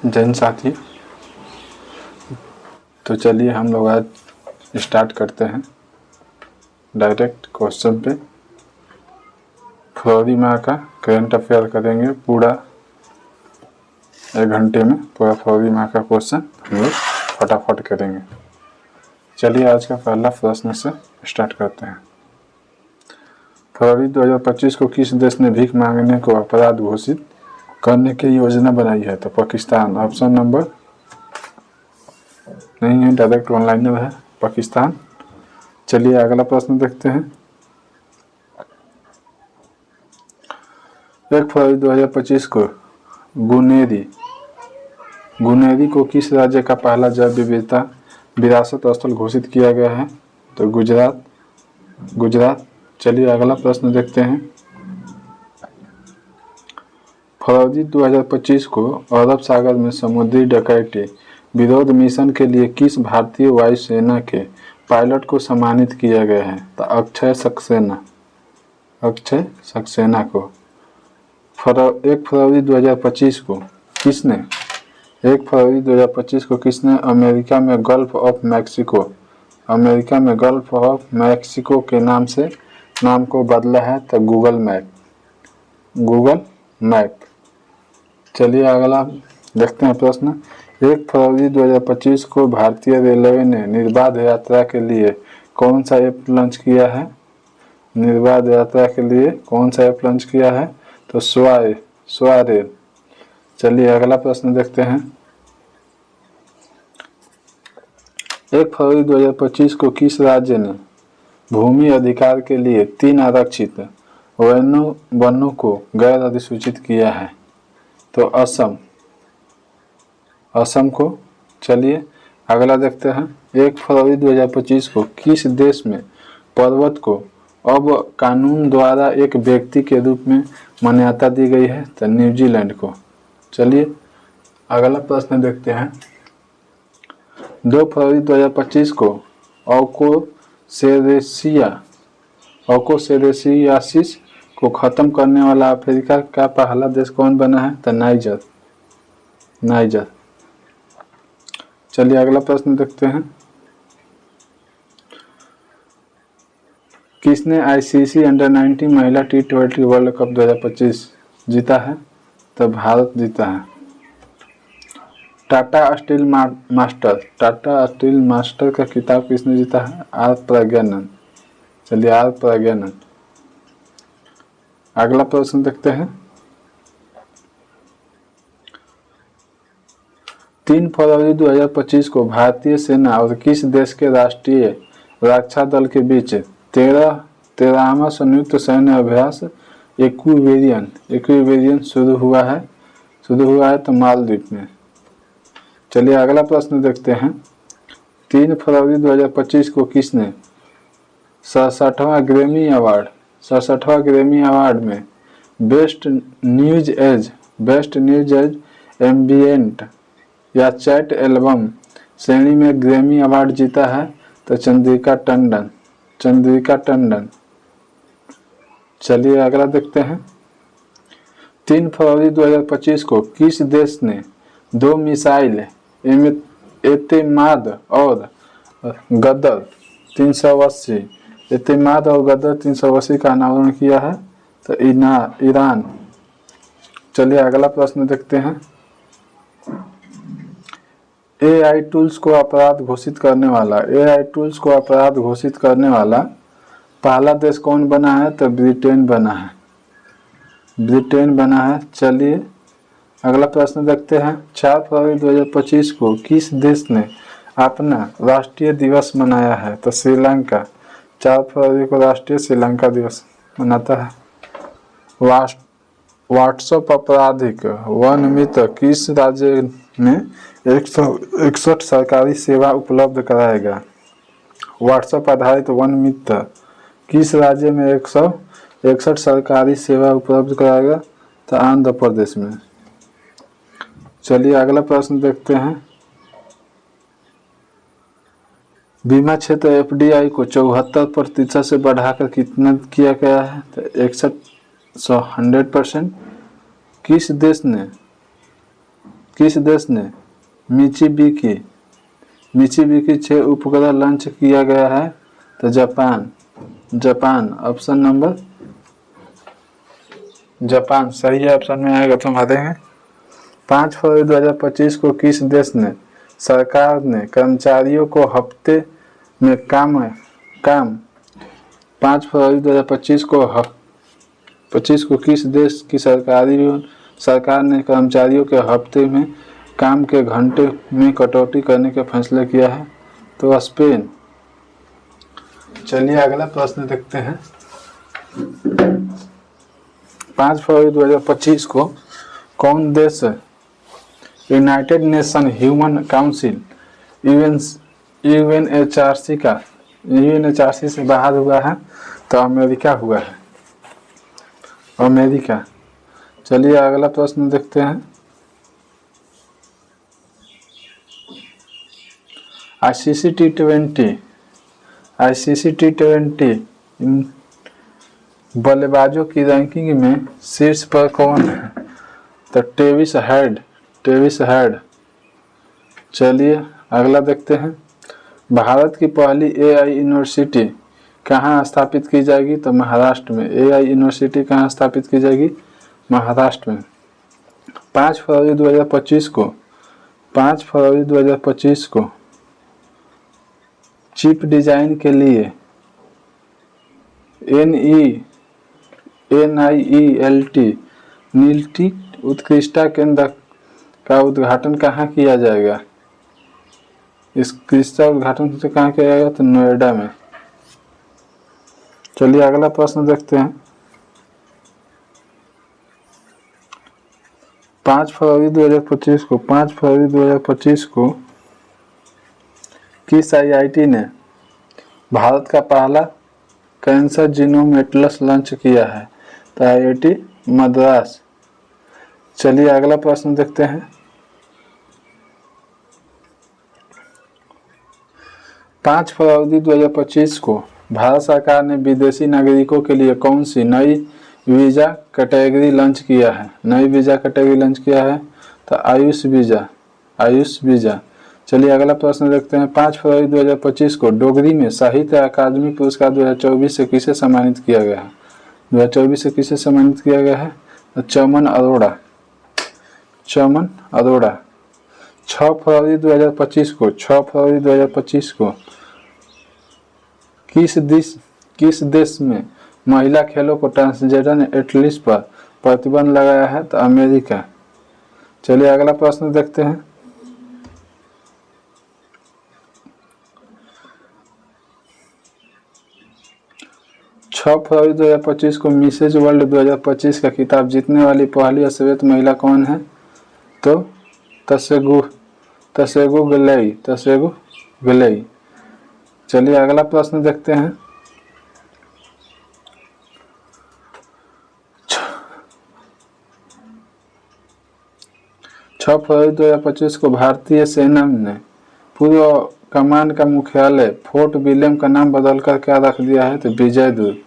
जैन साथी, तो चलिए हम लोग आज स्टार्ट करते हैं डायरेक्ट क्वेश्चन पे। फरवरी माह का करंट अफेयर करेंगे पूरा 1 घंटे में। पूरा फरवरी माह का क्वेश्चन हम लोग फटाफट करेंगे। चलिए आज का पहला प्रश्न से स्टार्ट करते हैं। फरवरी 2025 को किस देश ने भीख मांगने को अपराध घोषित करने की योजना बनाई है? तो पाकिस्तान। ऑप्शन नंबर नहीं है, डायरेक्ट ऑनलाइनर है, पाकिस्तान। चलिए अगला प्रश्न देखते हैं। 1 फरवरी 2025 को गुनेरी को किस राज्य का पहला जैव विविधता विरासत स्थल घोषित किया गया है? तो गुजरात। चलिए अगला प्रश्न देखते हैं। फरवरी 2025 को अरब सागर में समुद्री डकैती विरोध मिशन के लिए किस भारतीय वायुसेना के पायलट को सम्मानित किया गया है? तो अक्षय सक्सेना को। 1 फरवरी 2025 को किसने अमेरिका में गल्फ ऑफ मैक्सिको के नाम को बदला है? तो गूगल मैप। चलिए अगला देखते हैं प्रश्न। 1 फरवरी 2025 को भारतीय रेलवे ने निर्बाध यात्रा के लिए कौन सा ऐप लॉन्च किया है? तो स्वारेल। चलिए अगला प्रश्न देखते हैं। 1 फरवरी 2025 को किस राज्य ने भूमि अधिकार के लिए 3 आरक्षित वनों को गैर अधिसूचित किया है? तो असम को। चलिए अगला देखते हैं। 1 फरवरी 2025 को किस देश में पर्वत को अब कानून द्वारा एक व्यक्ति के रूप में मान्यता दी गई है? तो न्यूजीलैंड को। चलिए अगला प्रश्न देखते हैं। 2 फरवरी 2025 को ऑकोसेरेसियासिस को खत्म करने वाला अफ्रीका का पहला देश कौन बना है? तो नाइजर। चलिए अगला प्रश्न देखते हैं। किसने आईसीसी अंडर 19 महिला T20 वर्ल्ड कप 2025 जीता है? तो भारत जीता है। टाटा स्टील मास्टर का खिताब किसने जीता है? आर प्रज्ञानंद। चलिए आर प्रज्ञानंद। अगला प्रश्न देखते हैं। 3 फरवरी 2025 को भारतीय सेना और किस देश के राष्ट्रीय रक्षा दल के बीच 13वां संयुक्त सैन्य अभ्यास इक्विवेरियन शुरू हुआ है? तो मालदीव में। चलिए अगला प्रश्न देखते हैं। 3 फरवरी 2025 को किसने 67वां ग्रैमी अवार्ड में बेस्ट न्यूज एज एम्बिएंट या चैट एल्बम श्रेणी में ग्रैमी अवार्ड जीता है? तो चंद्रिका टंडन। चलिए अगला देखते हैं। 3 फरवरी 2025 को किस देश ने 2 मिसाइल एतेमाद और गदर 380 का अनावरण किया है? तो ईरान। चलिए अगला प्रश्न देखते हैं। AI टूल्स को अपराध घोषित करने वाला पहला देश कौन बना है? तो ब्रिटेन बना है। चलिए अगला प्रश्न देखते हैं। 4 फरवरी 2025 को किस देश ने अपना राष्ट्रीय दिवस मनाया है? तो श्रीलंका। 4 फरवरी को राष्ट्रीय श्रीलंका दिवस मनाता है। व्हाट्सएप आपराधिक वन मित्र किस राज्य में 161 सरकारी सेवा उपलब्ध कराएगा? व्हाट्सएप आधारित वन मित्र किस राज्य में 161 सरकारी सेवा उपलब्ध कराएगा? तो आंध्र प्रदेश में। चलिए अगला प्रश्न देखते हैं। बीमा क्षेत्र FDI को 74% से बढ़ाकर कितना किया गया है? तो 100%। किस देश ने किस देश ने मिचिबिकी 6 उपग्रह लॉन्च किया गया है? तो जापान ऑप्शन नंबर जापान सही है। ऑप्शन में आएगा तो हम देंगे। 5 फरवरी 2025 को किस देश ने सरकार ने कर्मचारियों को हफ्ते में काम 5 फरवरी 2025 को 25 को किस देश की सरकार ने कर्मचारियों के हफ्ते में काम के घंटे में कटौती करने का फैसला किया है? तो स्पेन। चलिए अगला प्रश्न देखते हैं। 5 फरवरी 2025 को कौन देश United nation human council UNHRC से बाहर हुआ है? तो अमेरिका हुआ है, अमेरिका। चलिए अगला प्रश्न देखते हैं। आईसीसी टी20 बल्लेबाजों की रैंकिंग में शीर्ष पर कौन है? तो ट्रेविस हेड। चलिए अगला देखते हैं। भारत की पहली एआई यूनिवर्सिटी कहाँ स्थापित की जाएगी? तो महाराष्ट्र में। एआई यूनिवर्सिटी कहाँ स्थापित की जाएगी? महाराष्ट्र में। 5 फरवरी 2025 को चिप डिजाइन के लिए NIELT उत्कृष्टता केंद्र का उद्घाटन कहाँ किया जाएगा? इस उत्कृष्टता उद्घाटन से कहाँ किया जाएगा? तो नोएडा में। चलिए अगला प्रश्न देखते हैं। 5 फरवरी 2025 को किस IIT ने भारत का पहला कैंसर जीनोम एटलस लॉन्च किया है? तो IIT मद्रास। चलिए अगला प्रश्न देखते हैं। 5 फरवरी 2025 को भारत सरकार ने विदेशी नागरिकों के लिए कौन सी नई वीज़ा कैटेगरी लॉन्च किया है? तो आयुष वीज़ा। चलिए अगला प्रश्न देखते हैं। 5 फरवरी 2025 को डोगरी में साहित्य अकादमी पुरस्कार 2024 से किसे सम्मानित किया गया है? 2024 से किसे सम्मानित किया गया है? तो चमन अरोड़ा। 6 फरवरी 2025 को किस देश में महिला खेलों को ट्रांसजेंडर एथलीट्स पर प्रतिबंध लगाया है? तो अमेरिका। चलिए अगला प्रश्न देखते हैं। 6 फरवरी 2025 को मिसेज वर्ल्ड 2025 का खिताब जीतने वाली पहली श्वेत महिला कौन है? तो तसेगु गलई। चलिए अगला प्रश्न देखते हैं। 6 फरवरी 2025 को भारतीय सेना ने पूर्व कमान का मुख्यालय फोर्ट विलियम का नाम बदलकर क्या रख दिया है? तो विजय दुर्ग।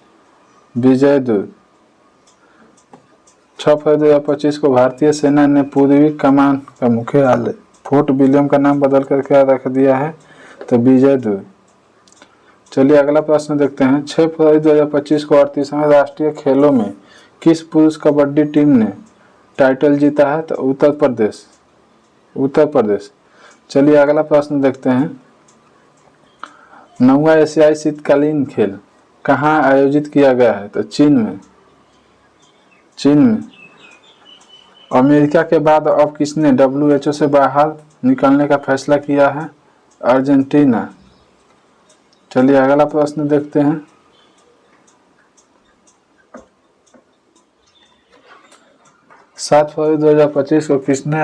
6 फरवरी 2025 को भारतीय सेना ने पूर्वी कमान का मुख्यालय फोर्ट विलियम का नाम बदलकर क्या रख दिया है? तो विजय दुर्ग। चलिए अगला प्रश्न देखते हैं। 6 फरवरी 2025 को 38वें राष्ट्रीय खेलों में किस पुरुष कबड्डी टीम ने टाइटल जीता है? तो उत्तर प्रदेश। चलिए अगला प्रश्न देखते हैं। 9वां एशियाई शीतकालीन खेल कहाँ आयोजित किया गया है? तो चीन में। अमेरिका के बाद अब किसने WHO से बाहर निकलने का फैसला किया है? अर्जेंटीना। चलिए अगला प्रश्न देखते हैं। 7 फरवरी 2025 को किसने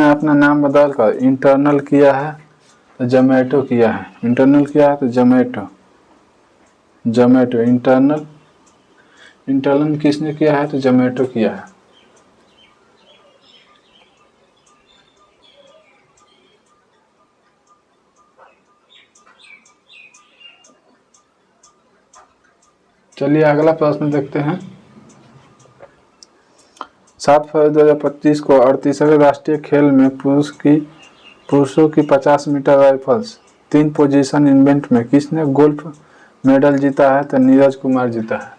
अपना नाम बदलकर इंटरनल किया है? तो जोमेटो किया है। तो जोमेटो। इंटरनल किसने किया है? तो जोमेटो किया है। चलिए अगला प्रश्न देखते हैं। 7 फरवरी 2025 को 38वें राष्ट्रीय खेल में पुरुषों की 50 मीटर राइफल्स 3 पोजीशन इवेंट में किसने गोल्ड मेडल जीता है? तो नीरज कुमार जीता है।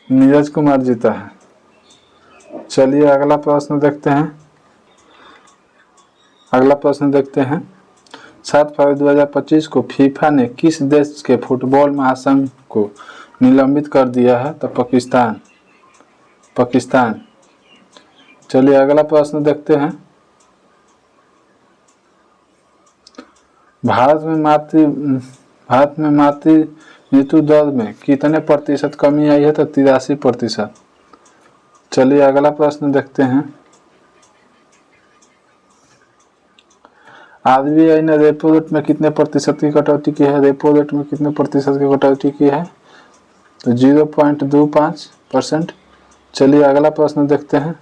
नीरज कुमार जीता है। चलिए अगला प्रश्न देखते हैं। 7 फरवरी 2025 को फीफा ने किस देश के फुटबॉल महासंघ को निलंबित कर दिया है? तो पाकिस्तान। चलिए अगला प्रश्न देखते हैं। भारत में मातृ मृत्यु दर में कितने प्रतिशत कमी आई है? तो 83%। चलिए अगला प्रश्न देखते हैं। आरबीआई ने रेपो रेट में कितने प्रतिशत की कटौती की है? रेपो रेट में कितने प्रतिशत की कटौती की है? तो 0.25%। चलिए अगला प्रश्न देखते हैं।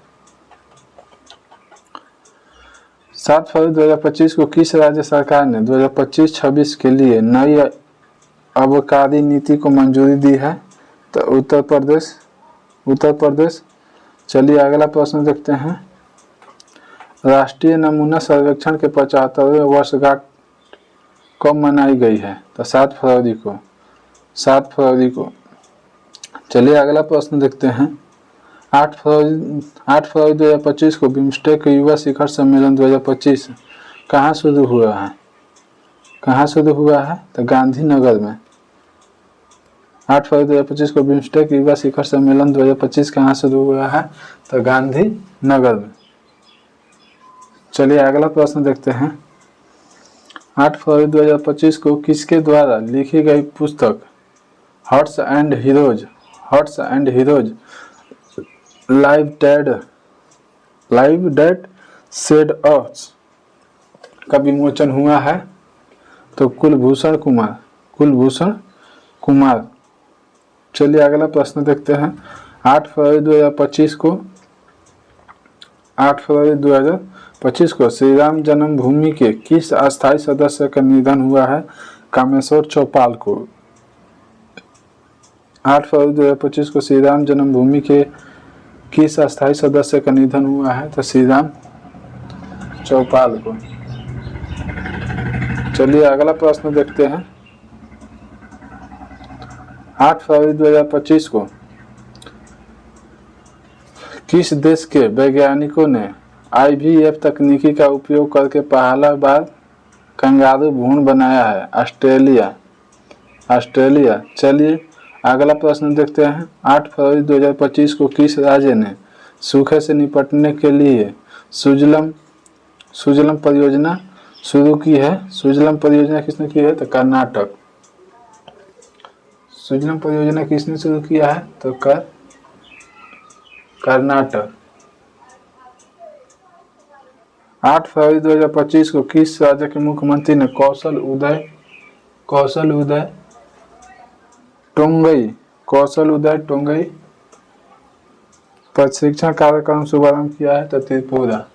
7 फरवरी 2025 को किस राज्य सरकार ने 2025-26 के लिए नई आबकारी नीति को मंजूरी दी है? तो उत्तर प्रदेश। चलिए अगला प्रश्न देखते हैं। राष्ट्रीय नमूना सर्वेक्षण के 75वें वर्षगांठ कब मनाई गई है? तो 7 फरवरी को। चलिए अगला प्रश्न देखते हैं। 8 फरवरी 2025 को बिम्स्टेक युवा शिखर सम्मेलन 2025 कहाँ शुरू हुआ है? तो गांधीनगर में। 8 फरवरी 2025 को बिम्स्टेक युवा शिखर सम्मेलन 2025 कहाँ शुरू हुआ है? तो गांधीनगर में। चलिए अगला प्रश्न देखते हैं। 8 फरवरी 2025 को किसके द्वारा लिखी गई पुस्तक horse and heroes live dead said us का विमोचन हुआ है? तो कुलभूषण कुमार। चलिए अगला प्रश्न देखते हैं। 8 फरवरी 2025 को श्री राम जन्मभूमि के किस अस्थायी सदस्य का निधन हुआ है? कामेश्वर चौपाल को। 8 फरवरी 2025 को श्री राम जन्मभूमि के किस अस्थायी सदस्य का निधन हुआ है? तो श्री राम चौपाल को। चलिए अगला प्रश्न देखते हैं। 8 फरवरी 2025 को किस देश के वैज्ञानिकों ने IVF तकनीकी का उपयोग करके पहला बार कंगारू भ्रूण बनाया है? ऑस्ट्रेलिया। चलिए अगला प्रश्न देखते हैं। 8 फरवरी 2025 को किस राज्य ने सूखे से निपटने के लिए सुजलम परियोजना शुरू की है? सुजलम परियोजना किसने की है? तो कर्नाटक। सुजलम परियोजना किसने शुरू किया है? तो कर्नाटक। 8 फरवरी 2025 को किस राज्य के मुख्यमंत्री ने कौशल उदय टोंगई प्रशिक्षण कार्यक्रम शुभारंभ किया है? तो त्रिपुरा।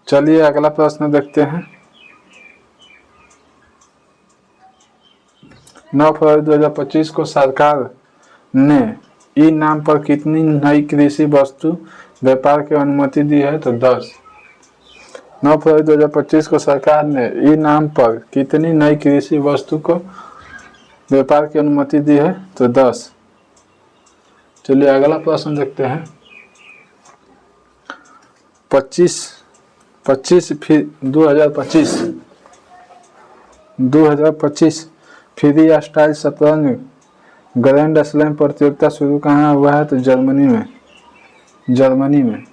चलिए अगला प्रश्न देखते हैं। 9 फरवरी 2025 को सरकार ने ई नाम पर कितनी नई कृषि वस्तु व्यापार की अनुमति दी है? तो 10। 9 फरवरी 2025 को सरकार ने ई नाम पर कितनी नई कृषि वस्तु को व्यापार की अनुमति दी है? तो 10। चलिए अगला प्रश्न देखते हैं। 2025 फ्री स्टाइल शतरंज ग्रैंड स्लैम प्रतियोगिता शुरू कहाँ हुआ है? तो जर्मनी में।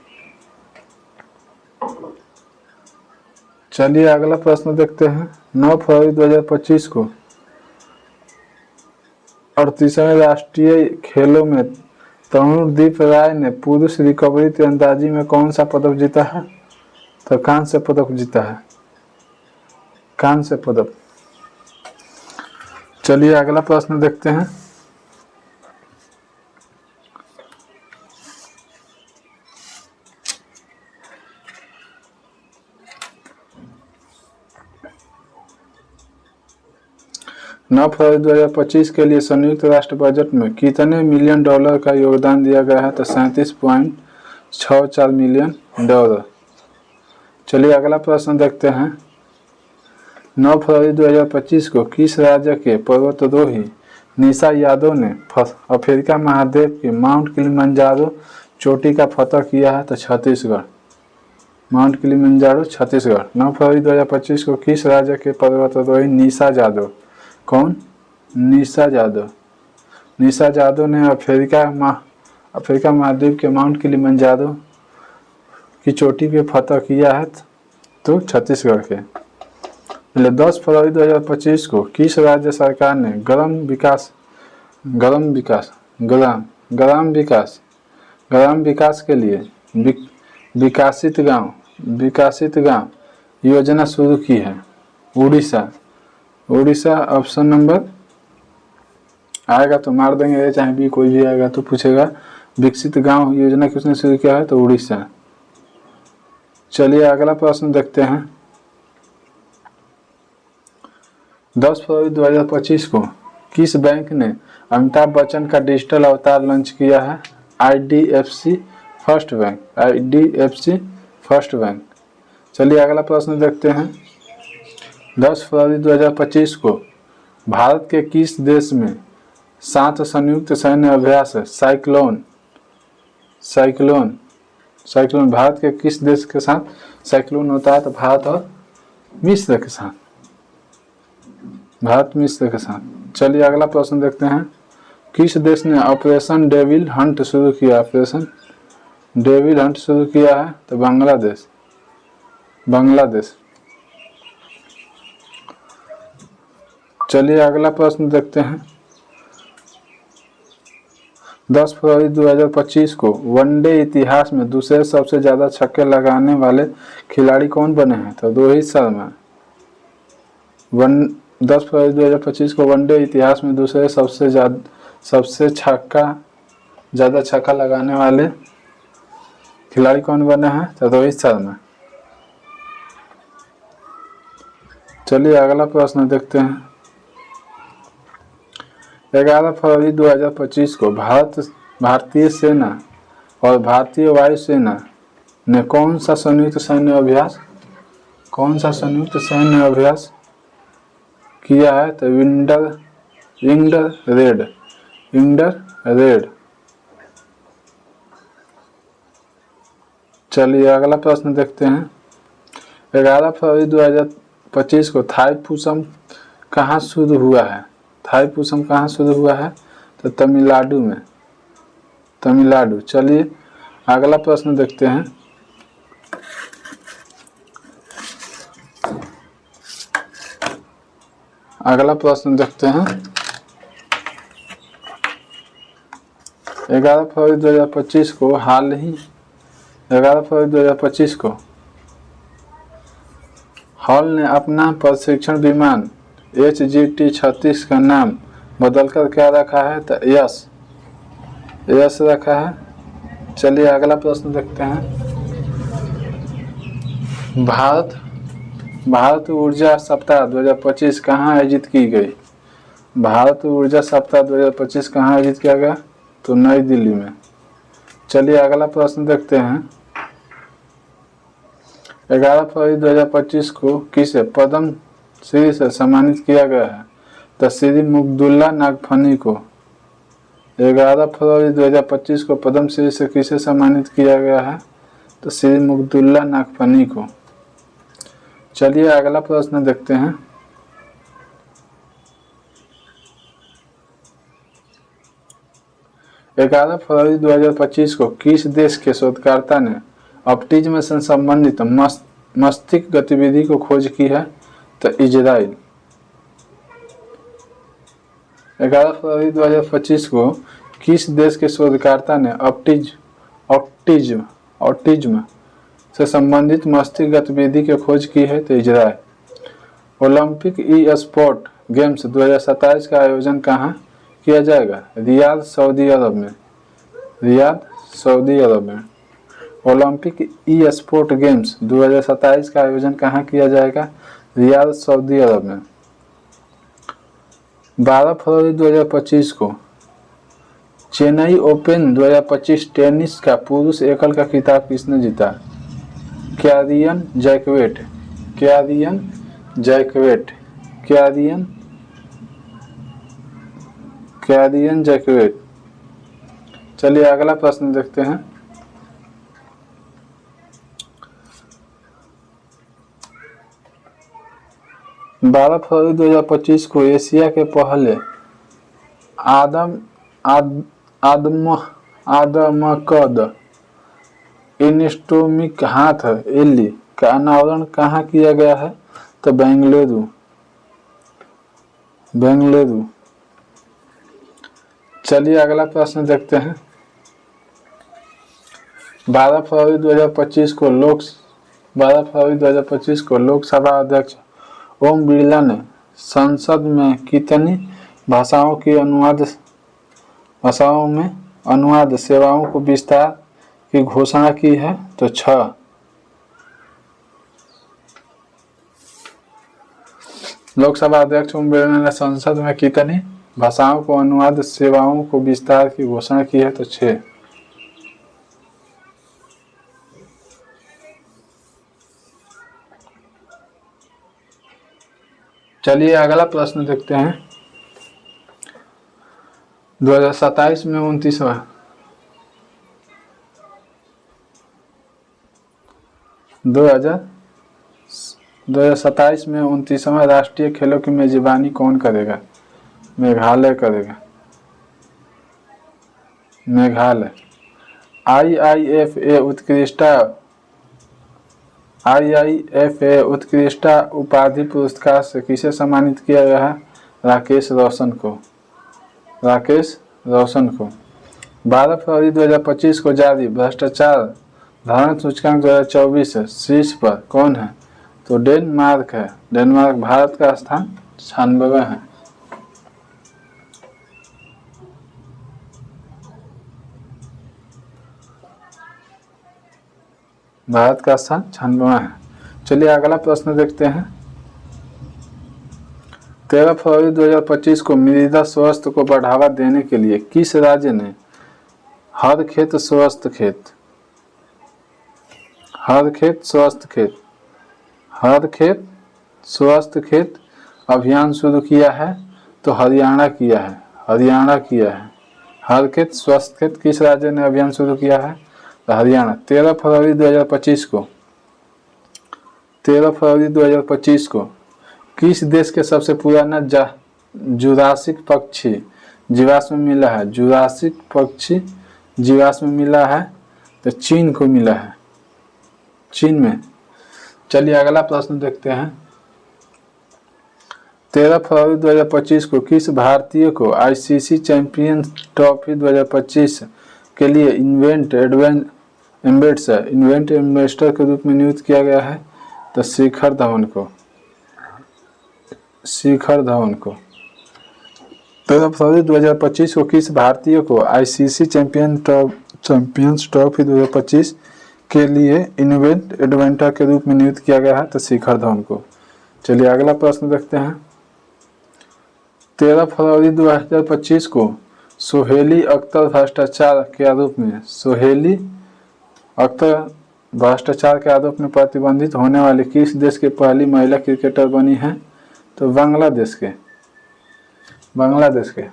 चलिए अगला प्रश्न देखते हैं। 9 फरवरी 2025 को 38वें राष्ट्रीय खेलों में तरुणदीप राय ने पुरुष रिकवरी तीरंदाजी में कौन सा पदक जीता है? तो कांस्य पदक जीता है। चलिए अगला प्रश्न देखते हैं। 9 9 फरवरी 2025 के लिए संयुक्त राष्ट्र बजट में कितने मिलियन डॉलर का योगदान दिया गया है? तो 37.64 मिलियन डॉलर। चलिए अगला प्रश्न देखते हैं। 9 फरवरी 2025 को किस राज्य के पर्वतारोही निशा यादव ने अफ्रीका महाद्वीप के माउंट किलिमंजारो चोटी का फतह किया है? तो छत्तीसगढ़। Mount Kilimanjaro Chhattisgarh. 9 फरवरी 2025 को किस राज्य के पर्वतारोही निशा यादव, कौन? निशा यादव। निशा यादव ने अफ्रीका महाद्वीप के माउंट किलिमंजारो की चोटी पे फतह किया है? तो छत्तीसगढ़ के। 10 फरवरी 2025 को किस राज्य सरकार ने ग्राम विकास के लिए विकासित गांव योजना शुरू की है? उड़ीसा ऑप्शन नंबर आएगा तो मार देंगे, चाहे भी कोई भी आएगा तो पूछेगा विकसित गांव योजना किसने शुरू किया है? तो उड़ीसा। चलिए अगला प्रश्न देखते हैं। 10 फरवरी 2025 को किस बैंक ने अमिताभ बच्चन का डिजिटल अवतार लॉन्च किया है? IDFC first bank. चलिए अगला प्रश्न देखते हैं। 10 फरवरी 2025 को भारत के किस देश में 7 संयुक्त सैन्य अभ्यास है? साइक्लोन भारत के किस देश के साथ साइक्लोन होता है? तो भारत मिस्र के साथ। चलिए अगला प्रश्न देखते हैं। किस देश ने ऑपरेशन डेविल हंट शुरू किया? है? तो बांग्लादेश। चलिए अगला प्रश्न देखते हैं। 10 फरवरी 2025 को वनडे इतिहास में दूसरे सबसे ज्यादा छक्के लगाने वाले खिलाड़ी कौन बने हैं? तो रोहित शर्मा। 10 फरवरी 2025 को वनडे इतिहास में दूसरे सबसे ज्यादा छक्का लगाने वाले खिलाड़ी कौन बने हैं? तो रोहित शर्मा। चलिए अगला प्रश्न देखते हैं। 11 फरवरी 2025 को भारतीय सेना और भारतीय वायुसेना ने कौन सा संयुक्त सैन्य अभ्यास किया है? तो विंड रेड। चलिए अगला प्रश्न देखते हैं। 11 फरवरी 2025 को थाईपुसम कहाँ शुरू हुआ है? तो तमिलनाडु। चलिए अगला प्रश्न देखते हैं। अगला प्रश्न देखते हैं। 11 फरवरी 2025 को 11 फरवरी 2025 को हॉल ने अपना प्रशिक्षण विमान HGT-36 का नाम बदलकर क्या रखा है? तो यश रखा है। चलिए अगला प्रश्न देखते हैं। भारत ऊर्जा सप्ताह 2025 कहाँ आयोजित की गई? भारत ऊर्जा सप्ताह 2025 कहाँ आयोजित किया गया? तो नई दिल्ली में। चलिए अगला प्रश्न देखते हैं। 11 फरवरी 2025 को किसे पद्म श्री से सम्मानित किया गया है? तो श्री मुग्दुल्ला नागफनी को। 11 फरवरी 2025 को पद्म श्री से किसे सम्मानित किया गया है? तो श्री मुग्दुल्ला नागफनी को। चलिए अगला प्रश्न देखते हैं। 11 फरवरी 2025 को किस देश के शोधकर्ता ने ऑप्टिज्म से संबंधित मस्तिष्क गतिविधि को खोज की है? तो इजराइल। 11 फरवरी 2025 को किस देश के शोधकर्ता ने ऑटिज्म से संबंधित मस्तिष्क गतिविधि की खोज की है? तो इजराइल। ओलंपिक ई स्पोर्ट गेम्स 2027 का आयोजन कहाँ किया जाएगा? रियाद, सऊदी अरब में। ओलंपिक ई स्पोर्ट गेम्स 2027 का आयोजन कहाँ किया जाएगा? रियाद, सऊदी अरब में। 12 फरवरी 2025 को चेन्नई ओपन 2025 टेनिस का पुरुष एकल का खिताब किसने जीता? Karrion Jacquet, Karrion Jacquet, Karrion Karrion Jacquet. चलिए अगला प्रश्न देखते हैं। बारह फरवरी 2025 को एशिया के पहले आदमकद एनाटॉमिक हाथ एली का अनावरण कहाँ किया गया है? तो बेंगलुरु। चलिए अगला प्रश्न देखते हैं। 12 फरवरी 2025 को लोकसभा अध्यक्ष ओम बिरला ने संसद में कितनी भाषाओं में अनुवाद सेवाओं को विस्तार की घोषणा की है? तो 6। लोकसभा अध्यक्ष ओम बिरला ने संसद में कितनी भाषाओं को अनुवाद सेवाओं को विस्तार की घोषणा की है? तो 6। चलिए अगला प्रश्न देखते हैं। 2027 में 29वां राष्ट्रीय खेलों की मेजबानी कौन करेगा? मेघालय करेगा। आईआईएफए उत्कृष्टा उपाधि पुरस्कार से किसे सम्मानित किया गया है? राकेश रोशन को। 12 फरवरी 2025 को जारी भ्रष्टाचार धारण सूचकांक 2024 शीर्ष पर कौन है? तो डेनमार्क है। डेनमार्क भारत का स्थान 96 है। भारत का स्थान 96 है। चलिए अगला प्रश्न देखते हैं। 13 फरवरी 2025 को मृदा स्वास्थ्य को बढ़ावा देने के लिए किस राज्य ने हर खेत स्वस्थ खेत अभियान शुरू किया है? तो हरियाणा किया है। हर खेत स्वस्थ खेत किस राज्य ने अभियान शुरू किया है? तो हरियाणा। 13 फरवरी 2025 को किस देश के सबसे पुराना जुरासिक पक्षी जीवाश्म मिला है? जुरासिक पक्षी जीवाश्म मिला है तो चीन को मिला है। चीन में। चलिए अगला प्रश्न देखते हैं। 13 फरवरी 2025 को किस भारतीय को आईसीसी चैंपियंस ट्रॉफी 2025 के लिए इवेंट एम्बेसडर के रूप में नियुक्त किया गया है? तो शिखर धवन को। 13 फरवरी 2025 को किस भारतीय को आईसीसी चैंपियंस ट्रॉफी 2025 के लिए इवेंट एडवेंटर के रूप में नियुक्त किया गया है? तो शिखर धवन को। चलिए अगला प्रश्न देखते हैं। 13 फरवरी 2025 को सोहेली अख्तर भ्रष्टाचार के आरोप में प्रतिबंधित होने वाली किस देश के पहली महिला क्रिकेटर बनी है? तो बांग्लादेश के।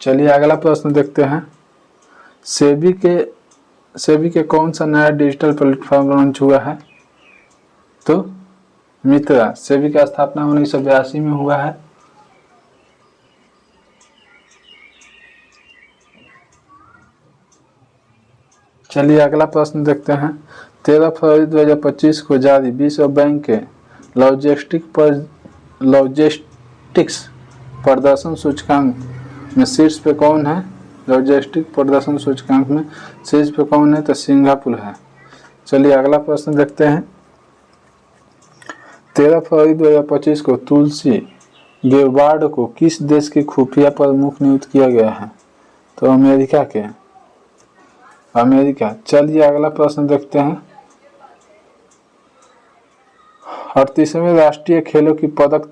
चलिए अगला प्रश्न देखते हैं। सेबी के कौन सा नया डिजिटल प्लेटफॉर्म लॉन्च हुआ है? तो मित्रा। सेबी का स्थापना 1982 में हुआ है। चलिए अगला प्रश्न देखते हैं। 13 फरवरी 2025 को जारी विश्व बैंक के लॉजिस्टिक्स प्रदर्शन सूचकांक में शीर्ष पे कौन है? लॉजिस्टिक प्रदर्शन सूचकांक में शीर्ष पे कौन है? तो सिंगापुर है। चलिए अगला प्रश्न देखते हैं। 13 फरवरी 2025 को तुलसी गेबार्ड को किस देश के खुफिया प्रमुख नियुक्त किया गया है? तो अमेरिका के। चलिए अगला प्रश्न देखते हैं। 38वें राष्ट्रीय खेलों की पदक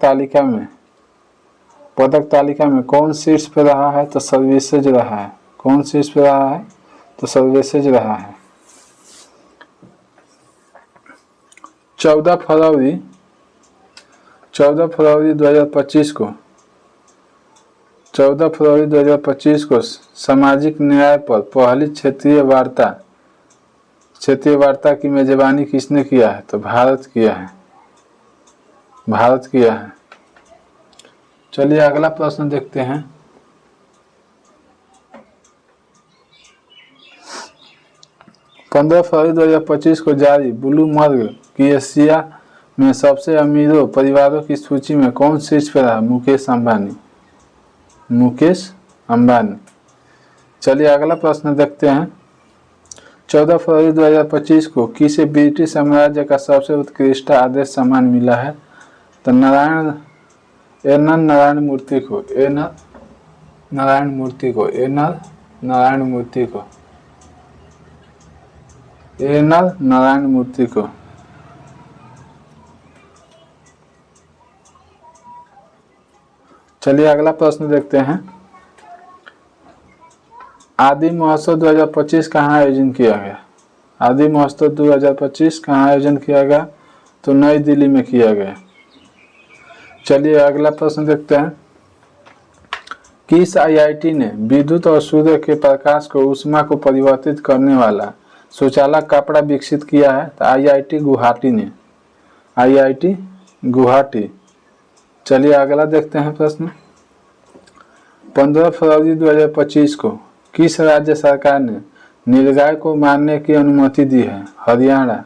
तालिका में कौन शीर्ष पे रहा है? तो सर्विसेज रहा है। कौन शीर्ष पे रहा है? तो सर्विसेज रहा है। 14 फरवरी 2025 को सामाजिक न्याय पर पहली क्षेत्रीय वार्ता की मेजबानी किसने किया है? तो भारत किया है। चलिए अगला प्रश्न देखते हैं। पंद्रह फरवरी 2025 को जारी ब्लूमबर्ग की एशिया में सबसे अमीरों परिवारों की सूची में कौन शीर्ष पर रहा? मुकेश अंबानी। चलिए अगला प्रश्न देखते हैं। 14 फरवरी 2025 को किसे ब्रिटिश साम्राज्य का सबसे उत्कृष्ट आदेश सम्मान मिला है? तो एनर नारायण मूर्ति को। चलिए अगला प्रश्न देखते हैं। आदि महोत्सव 2025 कहाँ आयोजन किया गया? आदि महोत्सव 2025 कहाँ आयोजन किया गया? तो नई दिल्ली में किया गया। चलिए अगला प्रश्न देखते हैं। किस आईआईटी ने विद्युत और सूर्य के प्रकाश को ऊष्मा को परिवर्तित करने वाला सुचालक कपड़ा विकसित किया है? तो आईआईटी गुवाहाटी। चलिए अगला देखते हैं प्रश्न। 15 फरवरी 2025 को किस राज्य सरकार ने नीलगाय को मारने की अनुमति दी है? हरियाणा।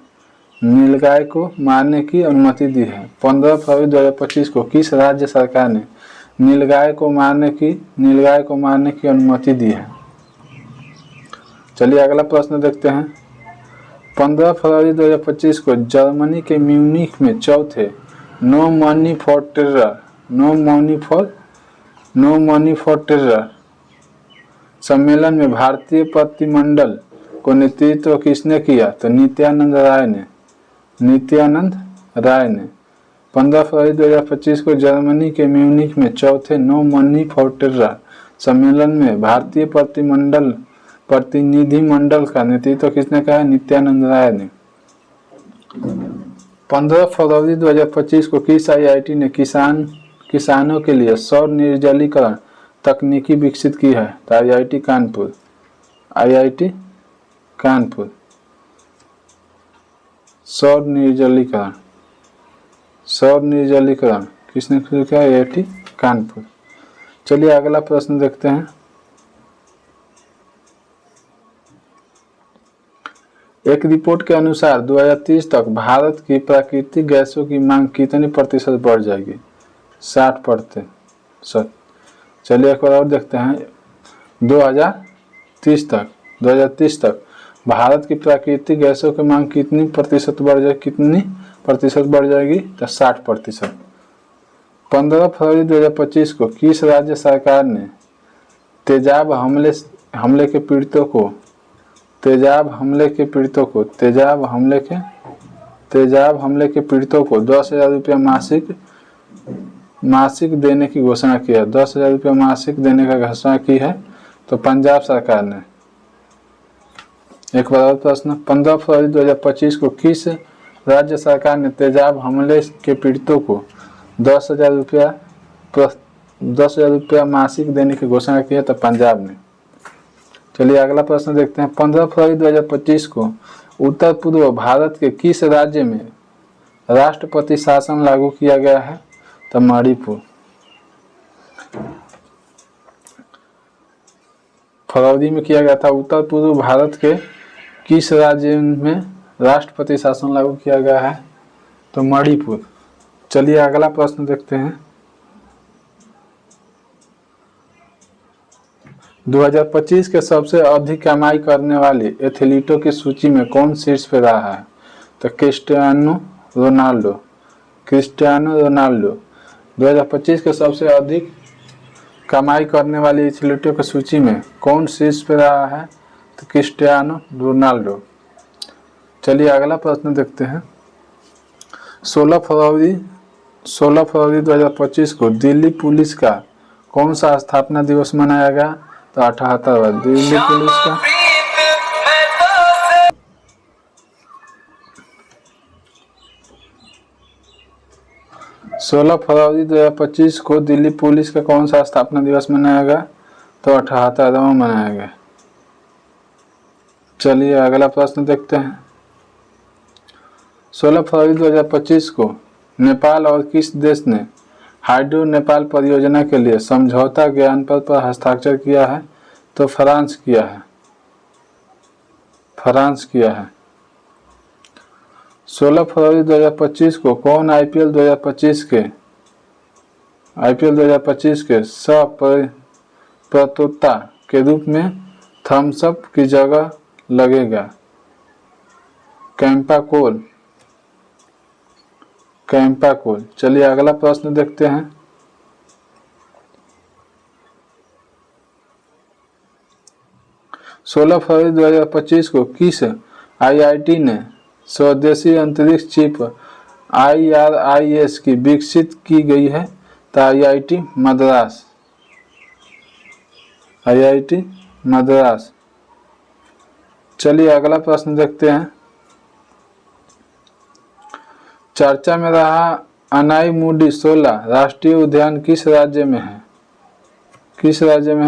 नीलगाय को मारने की अनुमति दी है। 15 फरवरी 2025 को किस राज्य सरकार ने नीलगाय को मारने की अनुमति दी है? चलिए अगला प्रश्न देखते हैं। 15 फरवरी 2025 को जर्मनी के म्यूनिख में चौथे नो मनी फॉर टेरर सम्मेलन में भारतीय प्रतिनिधिमंडल को नेतृत्व किसने किया? तो नित्यानंद राय ने। 15 फरवरी 2025 को जर्मनी के म्यूनिख में चौथे नो मनी फॉर टेरर सम्मेलन में भारतीय प्रतिनिधिमंडल का नेतृत्व किसने किया? नित्यानंद राय ने। 15 फरवरी 2025 को किस आईआईटी ने किसानों के लिए सौर निर्जलीकरण तकनीकी विकसित की है? तो आईआईटी कानपुर। सौर निर्जलीकरण किसने किया? आईआईटी कानपुर। चलिए अगला प्रश्न देखते हैं। एक रिपोर्ट के अनुसार 2030 तक भारत की प्राकृतिक गैसों की मांग कितनी प्रतिशत बढ़ जाएगी? 60%। चलिए एक बार और देखते हैं। 2030 तक भारत की प्राकृतिक गैसों की मांग कितनी प्रतिशत बढ़ जाएगी? तो 60%। 15 फरवरी 2025 को किस राज्य सरकार ने तेजाब हमले के पीड़ितों को 10,000 रुपया मासिक देने की घोषणा की है। 10,000 रुपया मासिक देने का घोषणा की है तो पंजाब सरकार ने। एक बार और प्रश्न। 15 फरवरी 2025 को किस राज्य सरकार ने तेजाब हमले के पीड़ितों को 10,000 रुपया मासिक देने की घोषणा की है? तो पंजाब ने। चलिए अगला प्रश्न देखते हैं। 15 फरवरी 2025 को उत्तर पूर्व भारत के किस राज्य में राष्ट्रपति शासन लागू किया गया है? तो मणिपुर। फरवरी में किया गया था। उत्तर पूर्व भारत के किस राज्य में राष्ट्रपति शासन लागू किया गया है? तो मणिपुर। चलिए अगला प्रश्न देखते हैं। 2025 के सबसे अधिक कमाई करने वाले एथलीटों की सूची में कौन शीर्ष पे रहा है? तो क्रिस्टियानो रोनाल्डो। 2025 के सबसे अधिक कमाई करने वाले एथलीटों की सूची में कौन शीर्ष पे रहा है? तो क्रिस्टियानो रोनाल्डो। चलिए अगला प्रश्न देखते हैं। 16 फरवरी 2025 को दिल्ली पुलिस का कौन सा स्थापना दिवस मनाया गया? तो 78वां दिल्ली पुलिस का। 16 फरवरी 2025 को दिल्ली पुलिस का कौन सा स्थापना दिवस मनाया गया? तो 78वां मनाया गया। चलिए अगला प्रश्न देखते हैं। 16 फरवरी 2025 को नेपाल और किस देश ने हाइड्रो नेपाल परियोजना के लिए समझौता ज्ञापन पर हस्ताक्षर किया है? तो फ्रांस किया है। 16 फरवरी 2025 को कौन आईपीएल 2025 के सह प्रतोता के रूप में थम्स अप की जगह लगेगा? कैंपा कोल। चलिए अगला प्रश्न देखते हैं। 16 फरवरी 2025 को किस आईआईटी ने स्वदेशी अंतरिक्ष चिप IRIS की विकसित की गई है? तो IIT मद्रास। चलिए अगला प्रश्न देखते हैं। चर्चा में रहा अनाईमुडी शोला राष्ट्रीय उद्यान किस राज्य में है?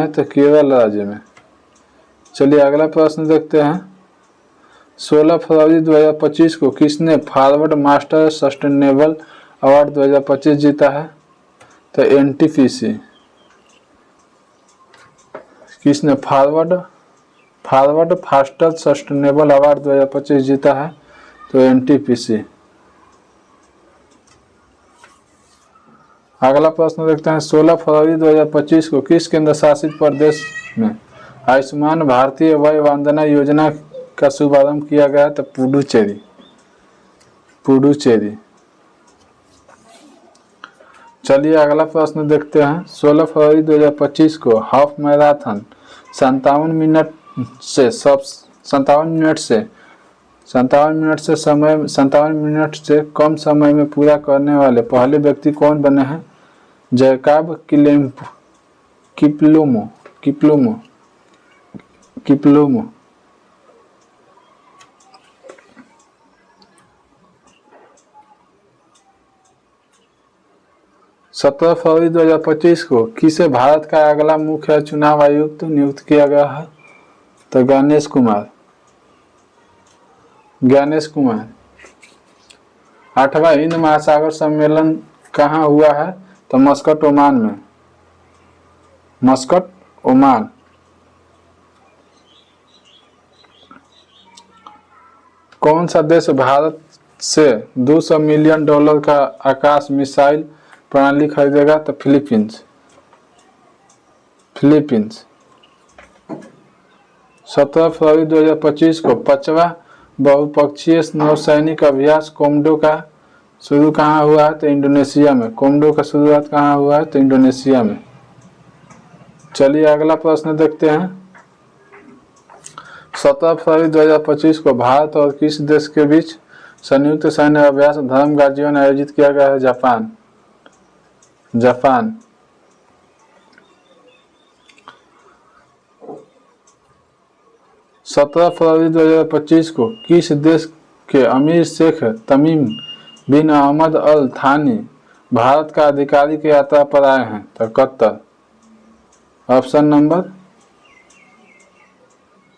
तो केरल राज्य में। चलिए अगला प्रश्न देखते हैं। 16 फरवरी 2025 को किसने फॉरवर्ड मास्टर सस्टेनेबल अवार्ड 2025 जीता है? तो NTPC। किसने फॉरवर्ड फास्टर सस्टेनेबल अवार्ड 2025 जीता है? तो NTPC। अगला प्रश्न देखते हैं। 16 फरवरी 2025 को किस केंद्र शासित प्रदेश में आयुष्मान भारतीय वय वंदना योजना का शुभारंभ किया गया? तो पुडुचेरी। चलिए अगला प्रश्न देखते हैं। 16 फरवरी 2025 को हाफ मैराथन 57 मिनट से कम समय में पूरा करने वाले पहले व्यक्ति कौन बने हैं? जैकब किप्लोमो। 17 फरवरी 2025 को किसे भारत का अगला मुख्य चुनाव आयुक्त नियुक्त किया गया है? तो ज्ञानेश कुमार। 8वां हिंद महासागर सम्मेलन कहाँ हुआ है? तो मस्कट, ओमान। कौन सा देश भारत से $200 मिलियन का आकाश मिसाइल प्रणाली खरीदेगा? तो फिलीपींस। 17 फरवरी 2025 को 5वां बहुपक्षीय नौसैनिक अभ्यास कोमोडो का शुरू कहाँ हुआ है? तो इंडोनेशिया में। कोमोडो का शुरुआत कहाँ हुआ है? तो इंडोनेशिया में। चलिए अगला प्रश्न देखते हैं। 17 फरवरी 2025 को भारत और किस देश के बीच संयुक्त सैन्य अभ्यास धर्मगा जीवन आयोजित किया गया है? जापान। 17 फरवरी 2025 को किस देश के अमीर शेख तमीम बिन अहमद अल थानी भारत का आधिकारिक यात्रा पर आए हैं? तो कतर। ऑप्शन नंबर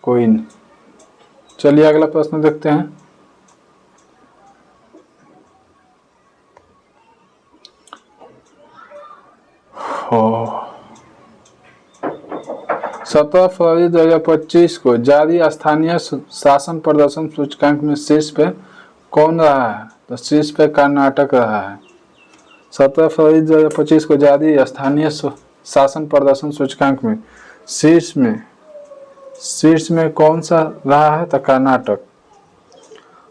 कोई नहीं। चलिए अगला प्रश्न देखते हैं। 17 फरवरी 2025 को जारी स्थानीय शासन प्रदर्शन सूचकांक में शीर्ष पे कौन रहा है? तो शीर्ष पे कर्नाटक रहा है। 17 फरवरी 2025 को जारी स्थानीय शासन प्रदर्शन सूचकांक में शीर्ष में कौन सा रहा है? तो कर्नाटक।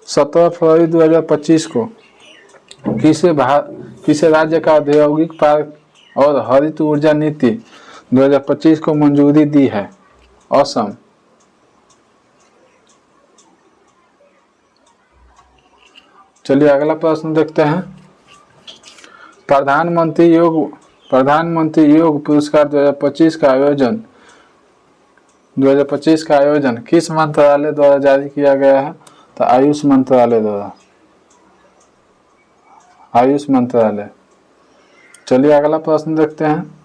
17 फरवरी 2025 को किसे राज्य का औद्योगिक पार्क और हरित ऊर्जा नीति 2025 को मंजूरी दी है? असम। चलिए अगला प्रश्न देखते हैं। प्रधानमंत्री योग पुरस्कार 2025 का आयोजन किस मंत्रालय द्वारा जारी किया गया है? तो आयुष मंत्रालय द्वारा, आयुष मंत्रालय। चलिए अगला प्रश्न देखते हैं।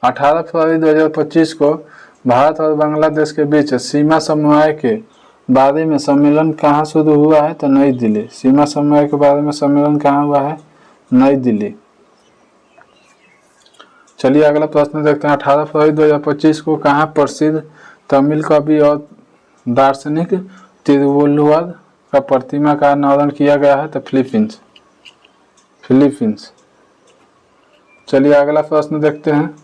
18 फरवरी 2025 को भारत और बांग्लादेश के बीच सीमा समन्वय के बारे में सम्मेलन कहाँ शुरू हुआ है? तो नई दिल्ली। सीमा समन्वय के बारे में सम्मेलन कहाँ हुआ है? नई दिल्ली। चलिए अगला प्रश्न देखते हैं। 18 फरवरी 2025 को कहाँ प्रसिद्ध तमिल कवि और दार्शनिक तिरुवल्लुवर का प्रतिमा का अनावरण किया गया है? तो फिलीपींस। चलिए अगला प्रश्न देखते हैं।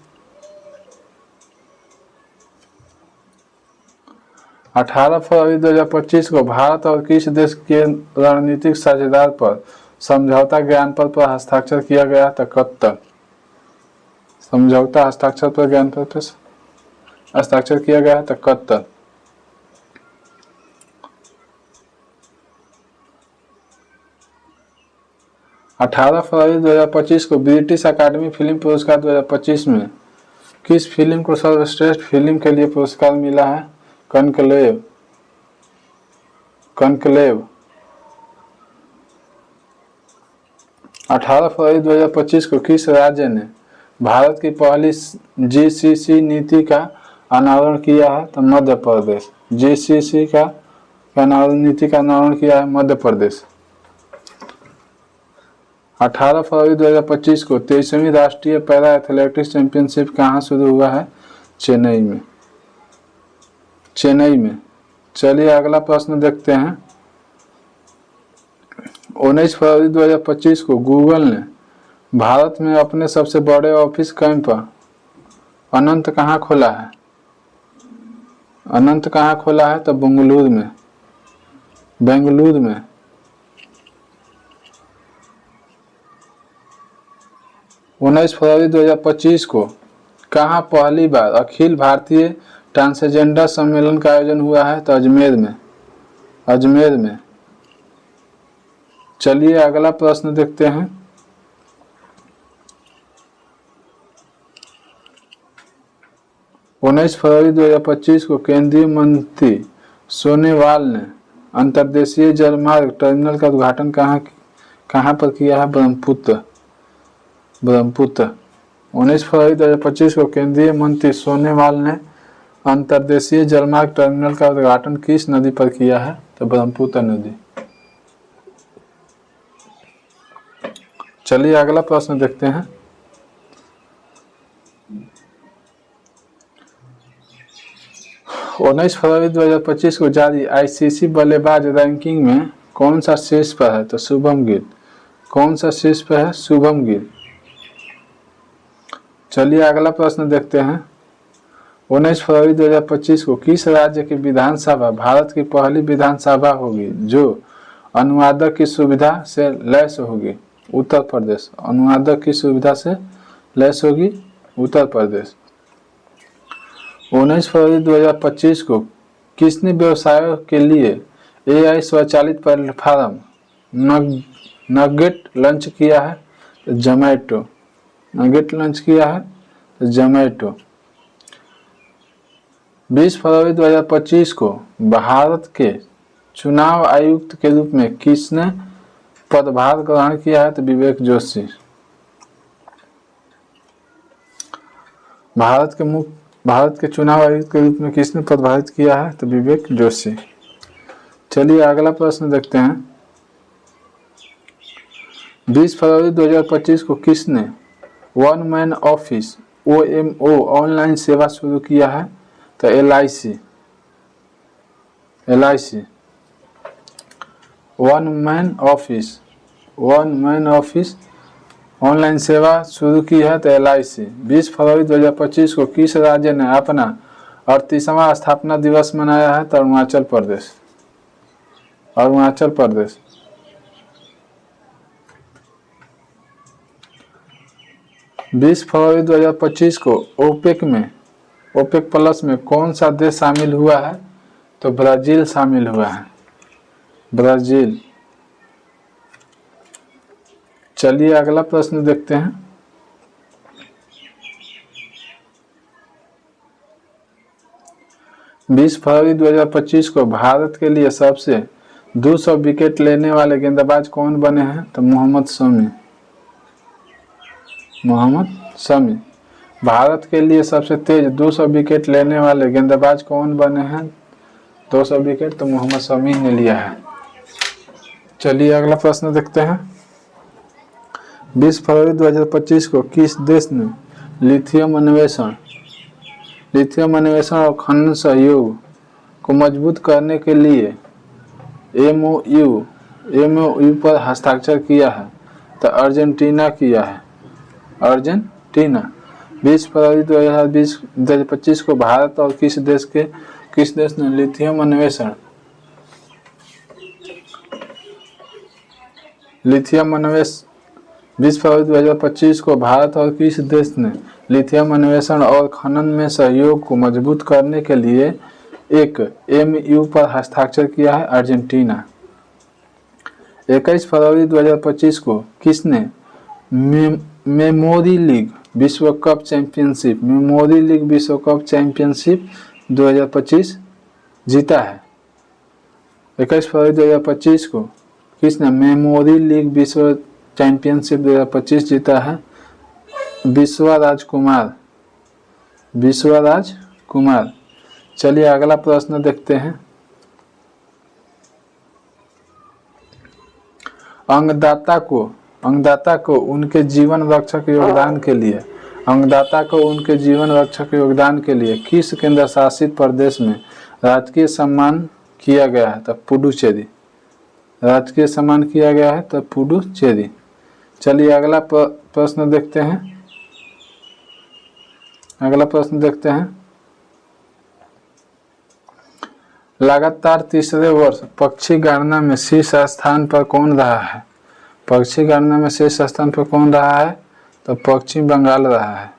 18 फरवरी 2025 को भारत और किस देश के रणनीतिक साझेदार पर समझौता ज्ञापन पर हस्ताक्षर किया गया? तो कतर। समझौता हस्ताक्षर पर ज्ञापन पर हस्ताक्षर किया गया है तो कतर। अठारह फरवरी 2025 को ब्रिटिश अकादमी फिल्म पुरस्कार 2025 में किस फिल्म को सर्वश्रेष्ठ फिल्म के लिए पुरस्कार मिला है? कनक्लेव। 18 फरवरी 2025 को किस राज्य ने भारत की पहली जीसीसी नीति का अनावरण किया है? तो मध्य प्रदेश। जीसीसी का नीति का अनावरण किया है मध्य प्रदेश। 18 फरवरी 2025 को 23वीं राष्ट्रीय पैरा एथलेटिक्स चैंपियनशिप कहाँ शुरू हुआ है? चेन्नई में। चलिए अगला प्रश्न देखते हैं। 19 फरवरी 2025 को गूगल ने भारत में अपने सबसे बड़े ऑफिस कैंप अनंत कहाँ खोला है? तो बेंगलुरु में। 19 फरवरी 2025 को कहाँ पहली बार अखिल भारतीय ट्रांसजेंडर सम्मेलन का आयोजन हुआ है? तो अजमेर में। चलिए अगला प्रश्न देखते हैं। 19 फरवरी 2025 को केंद्रीय मंत्री सोनोवाल ने अंतर्देशीय जलमार्ग टर्मिनल का उद्घाटन कहाँ पर किया है? ब्रह्मपुत्र। 19 फरवरी 2025 को केंद्रीय मंत्री सोनोवाल ने अंतर्देशीय जलमार्ग टर्मिनल का उद्घाटन किस नदी पर किया है? तो ब्रह्मपुत्र नदी। चलिए अगला प्रश्न देखते हैं। 19 फरवरी 2025 को जारी आईसीसी बल्लेबाज रैंकिंग में कौन सा शीर्ष पर है? तो शुभम गिल। चलिए अगला प्रश्न देखते हैं। 19 फरवरी 2025 को किस राज्य की विधानसभा भारत की पहली विधानसभा होगी जो अनुवादक की सुविधा से लैस होगी? उत्तर प्रदेश। अनुवादक की सुविधा से लैस होगी उत्तर प्रदेश। 19 फरवरी 2025 को किसने व्यवसायों के लिए एआई स्वचालित प्लेटफॉर्म नगेट लॉन्च किया है? जोमैटो। 20 फरवरी 2025 को भारत के चुनाव आयुक्त के रूप में किसने पदभार ग्रहण किया है? तो विवेक जोशी। भारत के चुनाव आयुक्त के रूप में किसने पदभार किया है? तो विवेक जोशी। चलिए अगला प्रश्न देखते हैं। 20 फरवरी 2025 को किसने one man office OMO online सेवा शुरू किया है? तो LIC। One man office online सेवा शुरू की है तो LIC। 20 फरवरी 2025 को किस राज्य ने अपना 38वां स्थापना दिवस मनाया है? तो अरुणाचल प्रदेश। 20 फरवरी 2025 को ओपेक में ओपेक प्लस में कौन सा देश शामिल हुआ है? तो ब्राजील शामिल हुआ है, ब्राजील। चलिए अगला प्रश्न देखते हैं। बीस फरवरी 2025 को भारत के लिए सबसे 200 विकेट लेने वाले गेंदबाज कौन बने हैं? तो मोहम्मद शमी, मोहम्मद शमी। भारत के लिए सबसे तेज 200 विकेट लेने वाले गेंदबाज कौन बने हैं? 200 विकेट तो मोहम्मद शमी ने लिया है। चलिए अगला प्रश्न देखते हैं। 20 फरवरी 2025 को किस देश ने लिथियम अन्वेषण और खनन सहयोग को मजबूत करने के लिए एमओयू पर हस्ताक्षर किया है? तो अर्जेंटीना किया है, अर्जेंटीना। 20 फरवरी 2025 को भारत और किस देश ने लिथियम अन्वेषण 20 फरवरी 2025 को भारत और किस देश ने लिथियम अन्वेषण और खनन में सहयोग को मजबूत करने के लिए एक एमयू पर हस्ताक्षर किया है? अर्जेंटीना। 21 फरवरी 2025 को किसने मेमोरी लीग विश्व कप चैंपियनशिप 2025 जीता है? 21 फरवरी 2025 को किसने मेमोरी लीग विश्व चैंपियनशिप 2025 जीता है? विश्वराज कुमार। चलिए अगला प्रश्न देखते हैं। अंगदाता को उनके जीवन रक्षक योगदान के लिए किस केंद्र शासित प्रदेश में राजकीय सम्मान किया गया है? तब पुडुचेरी, राजकीय सम्मान किया गया है तब पुडुचेरी। चलिए अगला प्रश्न देखते हैं। लगातार तीसरे वर्ष पक्षी गणना में शीर्ष स्थान पर कौन रहा है? तो पश्चिम बंगाल रहा है।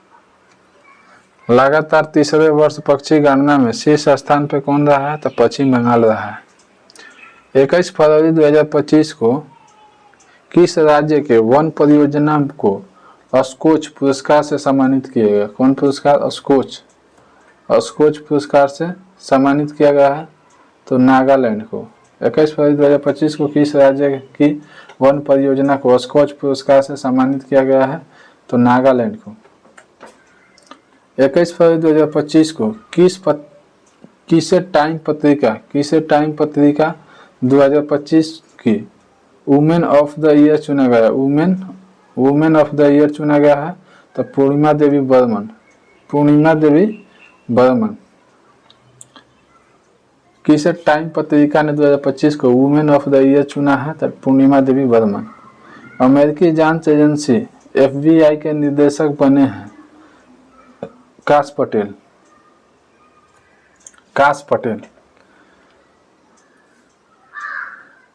लगातार तीसरे वर्ष पक्षी गणना में शीर्ष स्थान पर कौन रहा है? तो पश्चिम बंगाल रहा है। 21 फरवरी 2025 को किस राज्य के वन परियोजना को स्कोच पुरस्कार से सम्मानित किया गया? कौन पुरस्कार? स्कोच पुरस्कार से सम्मानित किया गया है? तो नागालैंड को। 21 फरवरी 2025 को किस राज्य की वन परियोजना को स्कोच पुरस्कार से सम्मानित किया गया है? तो नागालैंड को। 21 फरवरी 2025 को किसे टाइम पत्रिका 2025 की वुमेन ऑफ द ईयर चुना गया? वुमेन ऑफ द ईयर चुना गया है? तो पूर्णिमा देवी बर्मन। किसे टाइम पत्रिका ने 2025 को वुमेन ऑफ द ईयर चुना है? तो पूर्णिमा देवी बर्मन। अमेरिकी जांच एजेंसी FBI के निदेशक बने हैं काश पटेल।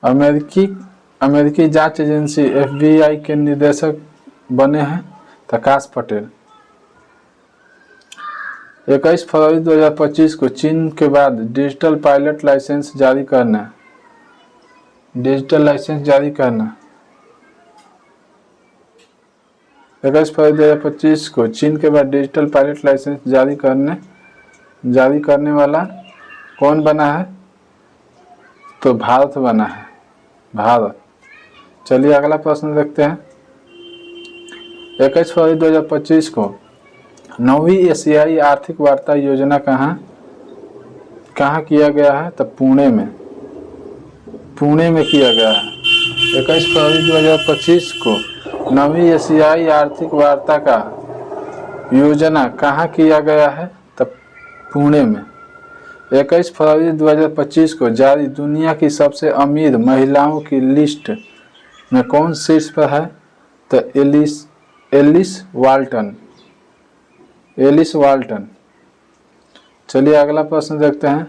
अमेरिकी जांच एजेंसी FBI के निदेशक बने हैं तो काश पटेल। 21 फरवरी 2025 को चीन के बाद डिजिटल पायलट लाइसेंस जारी करना। 21 फरवरी 2025 को चीन के बाद डिजिटल पायलट लाइसेंस जारी करने वाला कौन बना है? तो भारत बना है, भारत। चलिए अगला प्रश्न देखते हैं। 21 फरवरी 2025 को 9वीं एशियाई आर्थिक वार्ता योजना कहाँ किया गया है? तो पुणे में किया गया है। 21 फरवरी 2025 को 9वीं एशियाई आर्थिक वार्ता का योजना कहाँ किया गया है? तो पुणे में। 21 फरवरी 2025 को जारी दुनिया की सबसे अमीर महिलाओं की लिस्ट में कौन शीर्ष पर है? तो एलिस वाल्टन। चलिए अगला प्रश्न देखते हैं।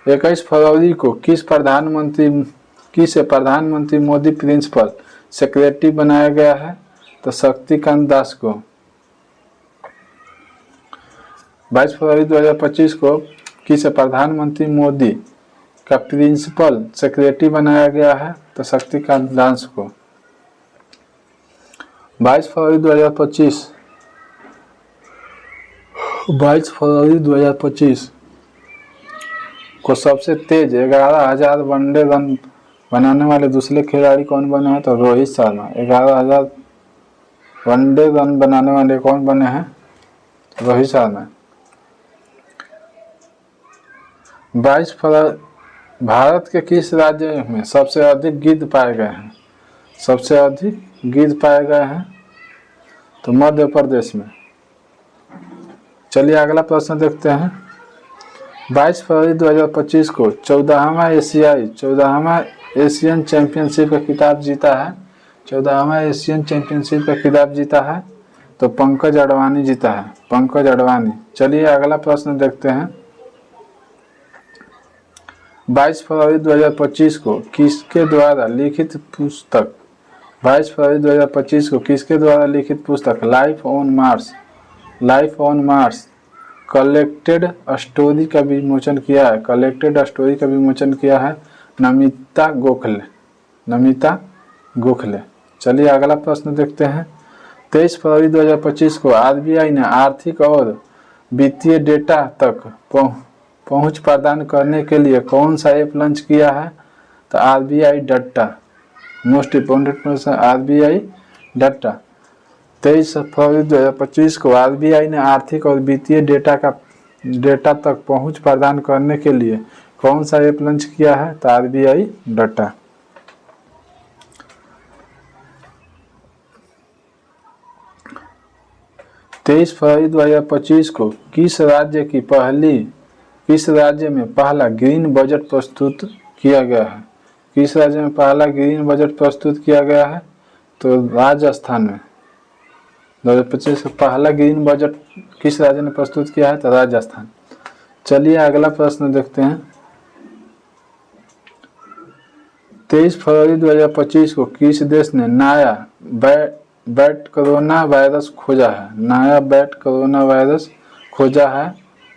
21 फरवरी को किसे प्रधानमंत्री मोदी प्रिंसिपल सेक्रेटरी बनाया गया है? तो शक्तिकांत दास को। 22 फरवरी 2025 को किसे प्रधानमंत्री मोदी का प्रिंसिपल सेक्रेटरी बनाया गया है? तो शक्तिकांत दास को। 22 फरवरी 2025 को सबसे तेज 11,000 वनडे रन बनाने वाले दूसरे खिलाड़ी कौन बने हैं? तो रोहित शर्मा। 11,000 वनडे रन बनाने वाले कौन बने हैं? रोहित शर्मा। 22 फरवरी भारत के किस राज्य में सबसे अधिक गिद्ध पाए गए हैं? सबसे अधिक गिद्ध पाए गए हैं तो मध्य प्रदेश में। चलिए अगला प्रश्न देखते हैं। 22 फरवरी 2025 को 14वां एशियन चैंपियनशिप का खिताब जीता है। 14वां एशियन चैंपियनशिप का खिताब जीता है तो पंकज अडवाणी जीता है। पंकज अडवाणी। चलिए अगला प्रश्न देखते हैं। 22 फरवरी 2025 को किसके द्वारा लिखित पुस्तक 22 फरवरी 2025 को किसके द्वारा लिखित पुस्तक life on Mars collected story का विमोचन किया है? कलेक्टेड स्टोरी का विमोचन किया है नमिता गोखले। चलिए अगला प्रश्न देखते हैं। 23 फरवरी 2025 को आरबीआई ने आर्थिक और वित्तीय डेटा तक पहुंच प्रदान करने के लिए कौन सा ऐप लॉन्च किया है? तो आरबीआई डाटा। मोस्ट इम्पोर्टेंट प्रश्न आरबीआई डाटा। 23 फरवरी 2025 को आरबीआई ने आर्थिक और वित्तीय डेटा तक पहुंच प्रदान करने के लिए कौन सा ऐप लॉन्च किया है? तो आरबीआई डाटा। 23 फरवरी 2025 को किस राज्य में पहला ग्रीन बजट प्रस्तुत किया गया है? किस राज्य में पहला ग्रीन बजट प्रस्तुत किया गया है? तो राजस्थान में। 2025 में पहला ग्रीन बजट किस राज्य ने प्रस्तुत किया है? तो राजस्थान। चलिए अगला प्रश्न देखते हैं। 23 फरवरी 2025 को किस देश ने नया बैट कोरोना वायरस खोजा है? नया बैट कोरोना वायरस खोजा है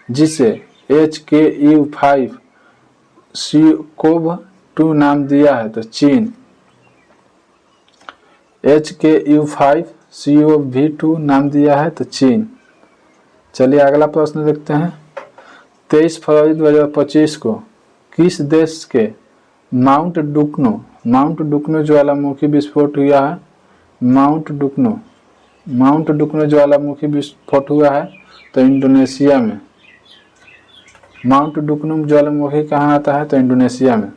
जिसे HKU5-CoV-2 नाम दिया है? तो चीन। HKU5-CoV-2 नाम दिया है तो चीन। चलिए अगला प्रश्न देखते हैं। 23 फरवरी 2025 को किस देश के माउंट डुकनो ज्वालामुखी विस्फोट हुआ है? माउंट डुकनो ज्वालामुखी विस्फोट हुआ है तो इंडोनेशिया में। माउंट डुकनो ज्वालामुखी कहाँ आता है? तो इंडोनेशिया में।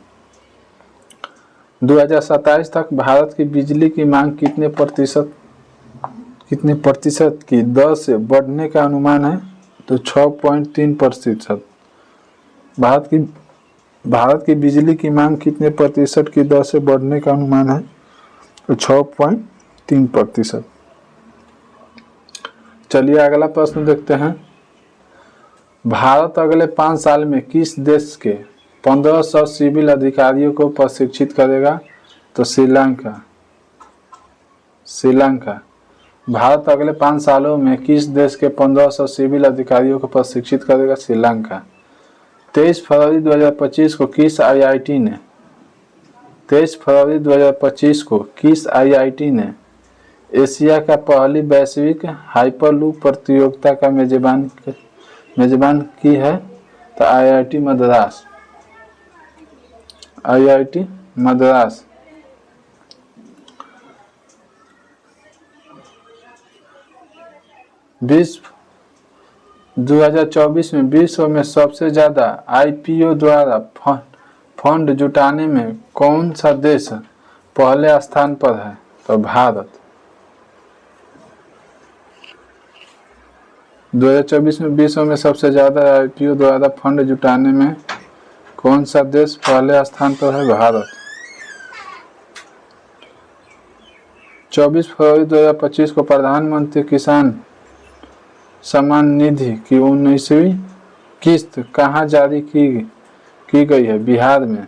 2027 तक भारत की बिजली की मांग कितने प्रतिशत की दर से बढ़ने का अनुमान है? तो 6.3%। भारत की बिजली की मांग कितने प्रतिशत की दर से बढ़ने का अनुमान है? तो 6.3%। चलिए अगला प्रश्न देखते हैं। भारत अगले 5 साल में किस देश के 1500 सिविल अधिकारियों को प्रशिक्षित करेगा? तो श्रीलंका। भारत अगले 5 सालों में किस देश के 1500 सिविल अधिकारियों को प्रशिक्षित करेगा? श्रीलंका। 23 फरवरी 2025 को किस आईआईटी ने एशिया का पहली वैश्विक हाइपरलूप प्रतियोगिता का मेजबान की है? तो आईआईटी मद्रास। 2024 में विश्व में सबसे ज्यादा आईपीओ द्वारा फंड जुटाने में कौन सा देश पहले स्थान पर है? तो भारत। 2024 में विश्व में सबसे ज्यादा आईपीओ द्वारा फंड जुटाने में कौन सा देश पहले स्थान पर है? भारत। 24 फरवरी 2025 को प्रधानमंत्री किसान सम्मान निधि की 19वीं किस्त कहाँ जारी की गई है? बिहार में।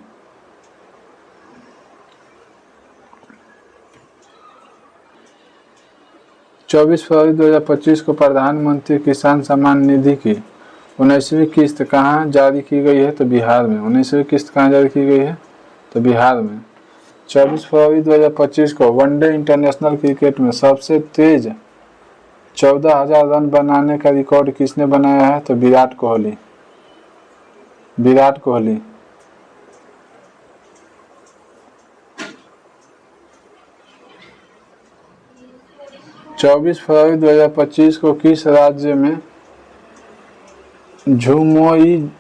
24 फरवरी 2025 को प्रधानमंत्री किसान सम्मान निधि की 19वीं किस्त कहाँ जारी की गई है? तो बिहार में। 19वीं किस्त कहाँ जारी की गई है? तो बिहार में। 24 फरवरी 2025 को वनडे इंटरनेशनल क्रिकेट में सबसे तेज 14,000 रन बनाने का रिकॉर्ड किसने बनाया है? तो विराट कोहली। विराट कोहली। 24 फरवरी 2025 को किस राज्य में झुमोईद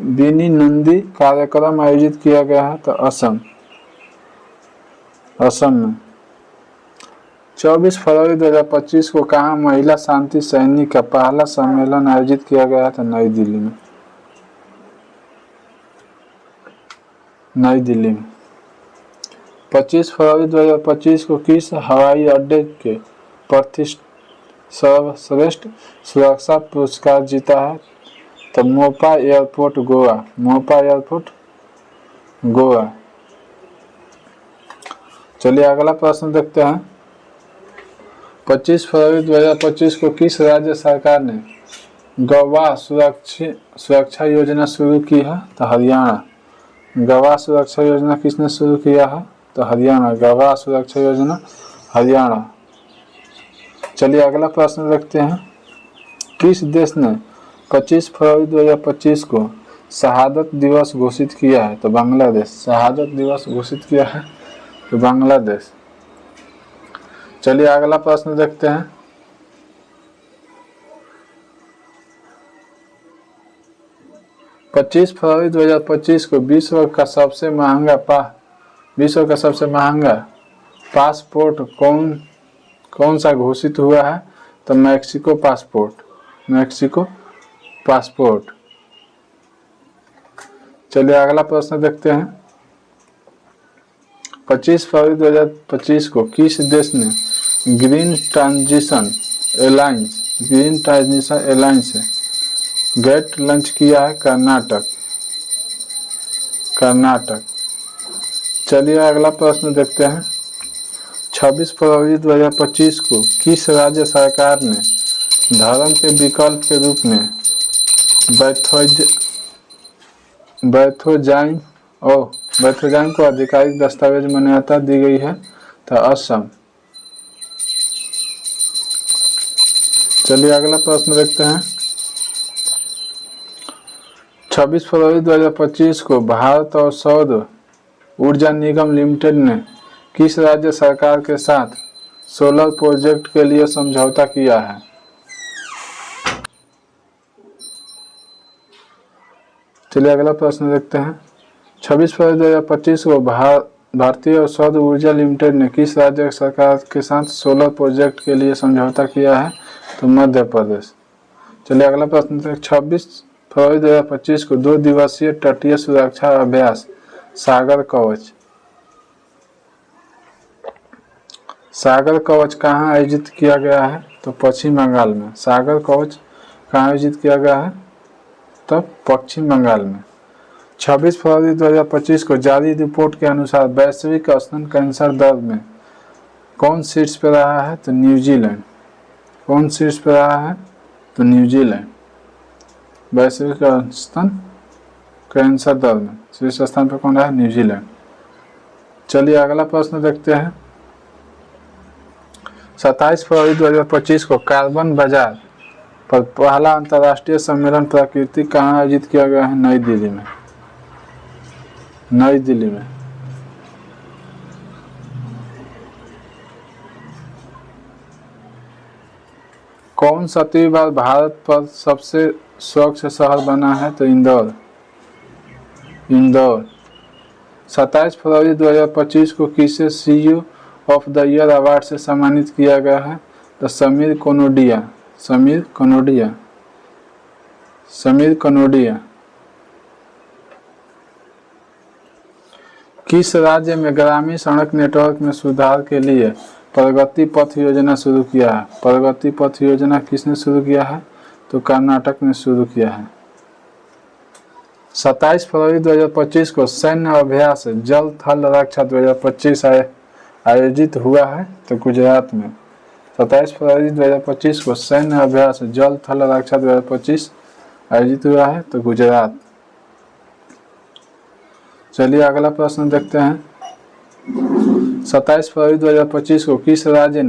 बीनी नंदी कार्यक्रम आयोजित किया गया है? तो असम। असम में। 24 फरवरी 2025 को कहाँ महिला शांति सैनिक का पहला सम्मेलन आयोजित किया गया था? नई दिल्ली में। नई दिल्ली में। 25 फरवरी 2025 को किस हवाई अड्डे के सर्वश्रेष्ठ सुरक्षा पुरस्कार जीता है? तो मोपा एयरपोर्ट गोवा। मोपा एयरपोर्ट गोवा। चलिए अगला प्रश्न देखते हैं। 25 फरवरी 2025 को किस राज्य सरकार ने गवाह सुरक्षा योजना शुरू की है? तो हरियाणा। गवाह सुरक्षा योजना किसने शुरू किया है? तो हरियाणा। गवाह सुरक्षा योजना हरियाणा। चलिए अगला प्रश्न देखते हैं। किस देश ने 25 फरवरी 2025 को शहादत दिवस घोषित किया है? तो बांग्लादेश। शहादत दिवस घोषित किया है तो बांग्लादेश। चलिए अगला प्रश्न देखते हैं। पच्चीस फरवरी 2025 को विश्व का सबसे महंगा पासपोर्ट कौन सा घोषित हुआ है? तो मैक्सिको पासपोर्ट। चलिए अगला प्रश्न देखते हैं। 25 फरवरी 2025 को किस देश ने ग्रीन ट्रांजिशन एलायंस गेट लॉन्च किया है? कर्नाटक। चलिए अगला प्रश्न देखते हैं। 26 फरवरी 2025 को किस राज्य सरकार ने धर्म के विकल्प के रूप में बैथोजाइम को आधिकारिक दस्तावेज मान्यता दी गई है? तो असम। चलिए अगला प्रश्न देखते हैं। 26 फरवरी 2025 को भारत और सौर ऊर्जा निगम लिमिटेड ने किस राज्य सरकार के साथ सोलर प्रोजेक्ट के लिए समझौता किया है? चलिए अगला प्रश्न देखते हैं। 26 फरवरी 2025 को भारतीय और सौर ऊर्जा लिमिटेड ने किस राज्य सरकार के साथ सोलर प्रोजेक्ट के लिए समझौता किया है? तो मध्य प्रदेश। चलिए अगला प्रश्न देखते हैं। 26 फरवरी 2025 को 2 दिवसीय तटीय सुरक्षा अभ्यास सागर कवच कहाँ आयोजित किया गया है? तो पश्चिम बंगाल में। सागर कवच कहाँ आयोजित किया गया है? तो पश्चिम बंगाल में। 26 फरवरी 2025 को जारी रिपोर्ट के अनुसार वैश्विक स्तन कैंसर दर में कौन शीर्ष पर रहा है? तो न्यूजीलैंड। कौन शीर्ष पर रहा है? तो न्यूजीलैंड। वैश्विक स्तन कैंसर दर में शीर्ष स्थान पर कौन रहा है? न्यूजीलैंड। चलिए अगला प्रश्न देखते हैं। 27 फरवरी 2025 को कार्बन बाजार पर पहला अंतर्राष्ट्रीय सम्मेलन प्रकृति कहाँ आयोजित किया गया है? नई दिल्ली में। नई दिल्ली में। कौन 7वीं बार भारत पर सबसे स्वच्छ शहर बना है? तो इंदौर। 27 फरवरी 2025 को किसे CEO of the year award से सम्मानित किया गया है? तो समीर कनोडिया। किस राज्य में ग्रामीण सड़क नेटवर्क में सुधार के लिए प्रगति पथ योजना शुरू किया है? प्रगति पथ योजना किसने शुरू किया है? तो कर्नाटक ने शुरू किया है। 27 फरवरी 2025 को सैन्य अभ्यास जल थल रक्षा 2025 आयोजित हुआ है? तो गुजरात में। 27 फरवरी 2025 को सैन्य अभ्यास जल थल रक्षा 2025 आयोजित हुआ है, तो गुजरात। चलिए अगला प्रश्न देखते हैं। 27 फरवरी 2025 को किस राज्य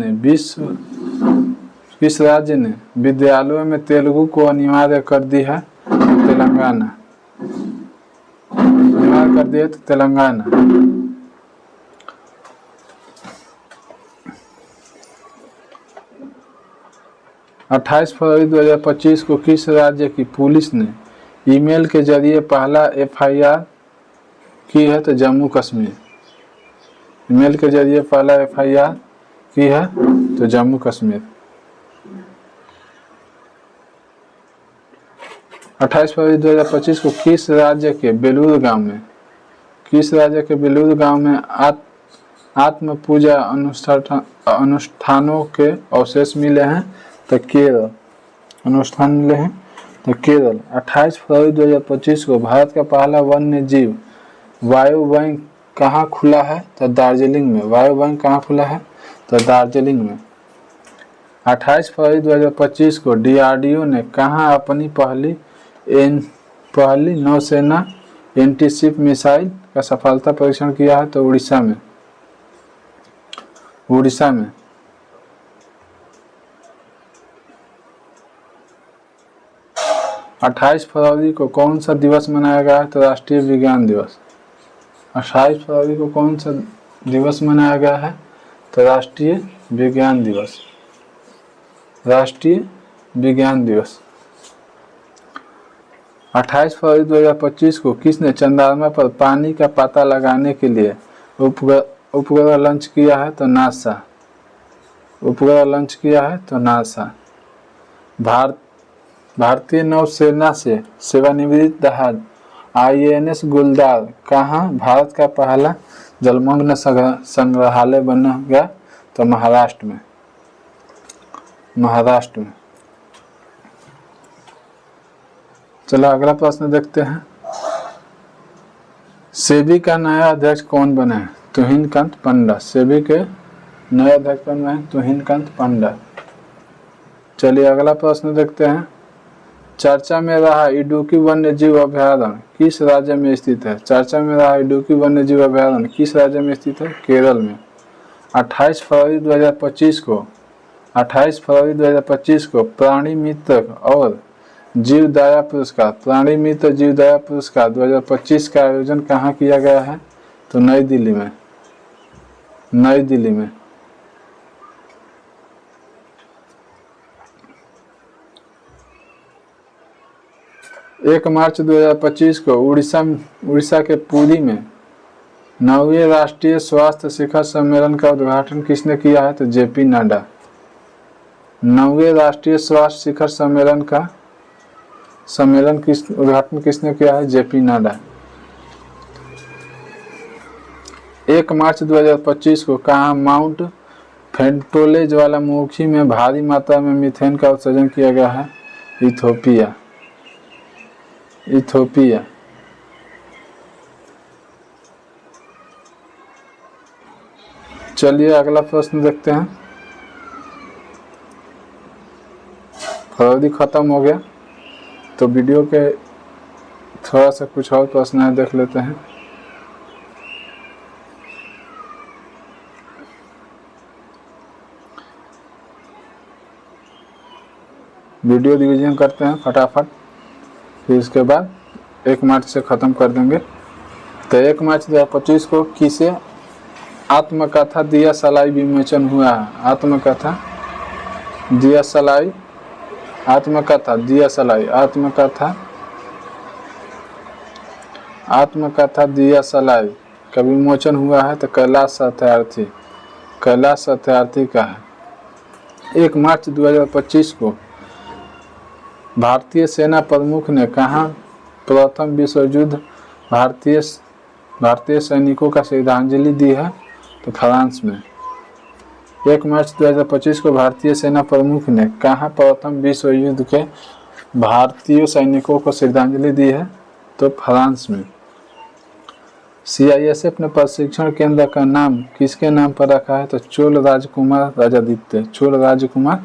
ने विद्यालयों में तेलुगु को अनिवार्य कर दी है? तेलंगाना। अनिवार्य कर दिया तो तेलंगाना। अट्ठाईस फरवरी 2025 को किस राज्य की पुलिस ने ईमेल के जरिए पहला FIR की है? तो जम्मू कश्मीर। ईमेल के जरिए पहला FIR की है तो जम्मू कश्मीर। 28 फरवरी 2025 को किस राज्य के बेलूर गांव में आत्म पूजा अनुष्ठानों के अवशेष मिले हैं? तो केरल। अनुष्ठान मिले हैं तो केरल। 28 फरवरी 2025 को भारत का पहला वन्य जीव वायु बैंक कहाँ खुला है? तो दार्जिलिंग में। वायु बैंक कहाँ खुला है? तो दार्जिलिंग में। 28 फरवरी 2025 को DRDO ने कहाँ अपनी पहली नौसेना एंटीशिप मिसाइल का सफलता परीक्षण किया है? तो उड़ीसा में। 28 फरवरी को कौन सा दिवस मनाया गया है? तो राष्ट्रीय विज्ञान दिवस। 28 फरवरी को कौन सा दिवस मनाया गया है? तो राष्ट्रीय विज्ञान दिवस। राष्ट्रीय विज्ञान दिवस। 28 फरवरी 2025 को किसने चंद्रमा पर पानी का पता लगाने के लिए उपग्रह लॉन्च किया है? तो नासा। उपग्रह लॉन्च किया है तो नासा। भारतीय नौसेना से सेवानिवृत्त जहाज INS गुलदार कहाँ भारत का पहला जलमग्न संग्रहालय बनेगा? तो महाराष्ट्र में। चलो अगला प्रश्न देखते हैं। सेबी का नया अध्यक्ष कौन बने हैं? तुहिनकांत पंडा। सेबी के नए अध्यक्ष बने हैं तुहिनकांत पंडा। चलिए अगला प्रश्न देखते हैं। चर्चा में रहा इडुक्की वन्यजीव अभयारण्य किस राज्य में स्थित है? चर्चा में रहा इडुक्की वन्यजीव अभयारण्य किस राज्य में स्थित है? केरल में। 28 फरवरी 2025 को प्राणी मित्र और जीवदया पुरस्कार 2025 का आयोजन कहाँ किया गया है? तो नई दिल्ली में। 1 मार्च 2025 को उड़ीसा के पुरी में 9वें राष्ट्रीय स्वास्थ्य शिखर सम्मेलन का उद्घाटन किसने किया है? तो JP नड्डा। 9वें राष्ट्रीय स्वास्थ्य शिखर उद्घाटन किसने किया है? JP नड्डा। 1 मार्च 2025 को कहाँ माउंट फेंटोले ज्वालामुखी में भारी मात्रा में मीथेन का उत्सर्जन किया गया है? इथोपिया। चलिए अगला प्रश्न देखते हैं। फरवरी खत्म हो गया तो वीडियो के थोड़ा सा कुछ और प्रश्न है देख लेते हैं। वीडियो रिवीजन करते हैं फटाफट, फिर उसके बाद 1 मार्च से ख़त्म कर देंगे। तो 1 मार्च 2025 को किसे आत्मकथा दिया सलाई विमोचन हुआ है? आत्मकथा दिया सलाई का विमोचन हुआ है? तो कैलाश सत्यार्थी का है। 1 मार्च 2025 को भारतीय सेना प्रमुख ने कहाँ प्रथम विश्व युद्ध भारतीय सैनिकों का श्रद्धांजलि दी है? तो फ्रांस में। 1 मार्च 2025 को भारतीय सेना प्रमुख ने कहाँ प्रथम विश्व युद्ध के भारतीय सैनिकों को श्रद्धांजलि दी है? तो फ्रांस में। CISF ने प्रशिक्षण केंद्र का नाम किसके नाम पर रखा है? तो चोल राजकुमार राजादित्य, चोल राजकुमार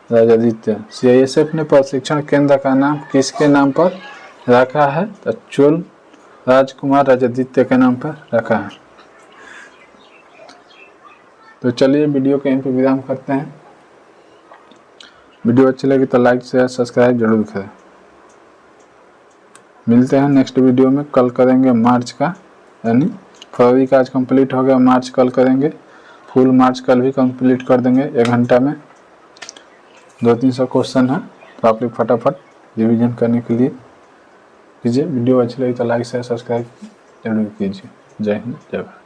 राजादित्य। CISF ने प्रशिक्षण केंद्र का नाम किसके नाम पर रखा है? तो चोल राजकुमार राजादित्य के नाम पर रखा है। तो चलिए वीडियो को यहीं पर विराम करते हैं। वीडियो अच्छी लगी तो लाइक शेयर सब्सक्राइब जरूर करें। मिलते हैं नेक्स्ट वीडियो में। कल करेंगे मार्च का, यानी फरवरी का आज कंप्लीट हो गया, मार्च कल करेंगे। फुल मार्च कल भी कंप्लीट कर देंगे 1 घंटा में। 200-300 क्वेश्चन है, तो आप लोग फटाफट रिवीजन करने के लिए कीजिए। वीडियो अच्छी लगी तो लाइक शेयर सब्सक्राइब जरूर कीजिए। जय हिंद, जय भारत।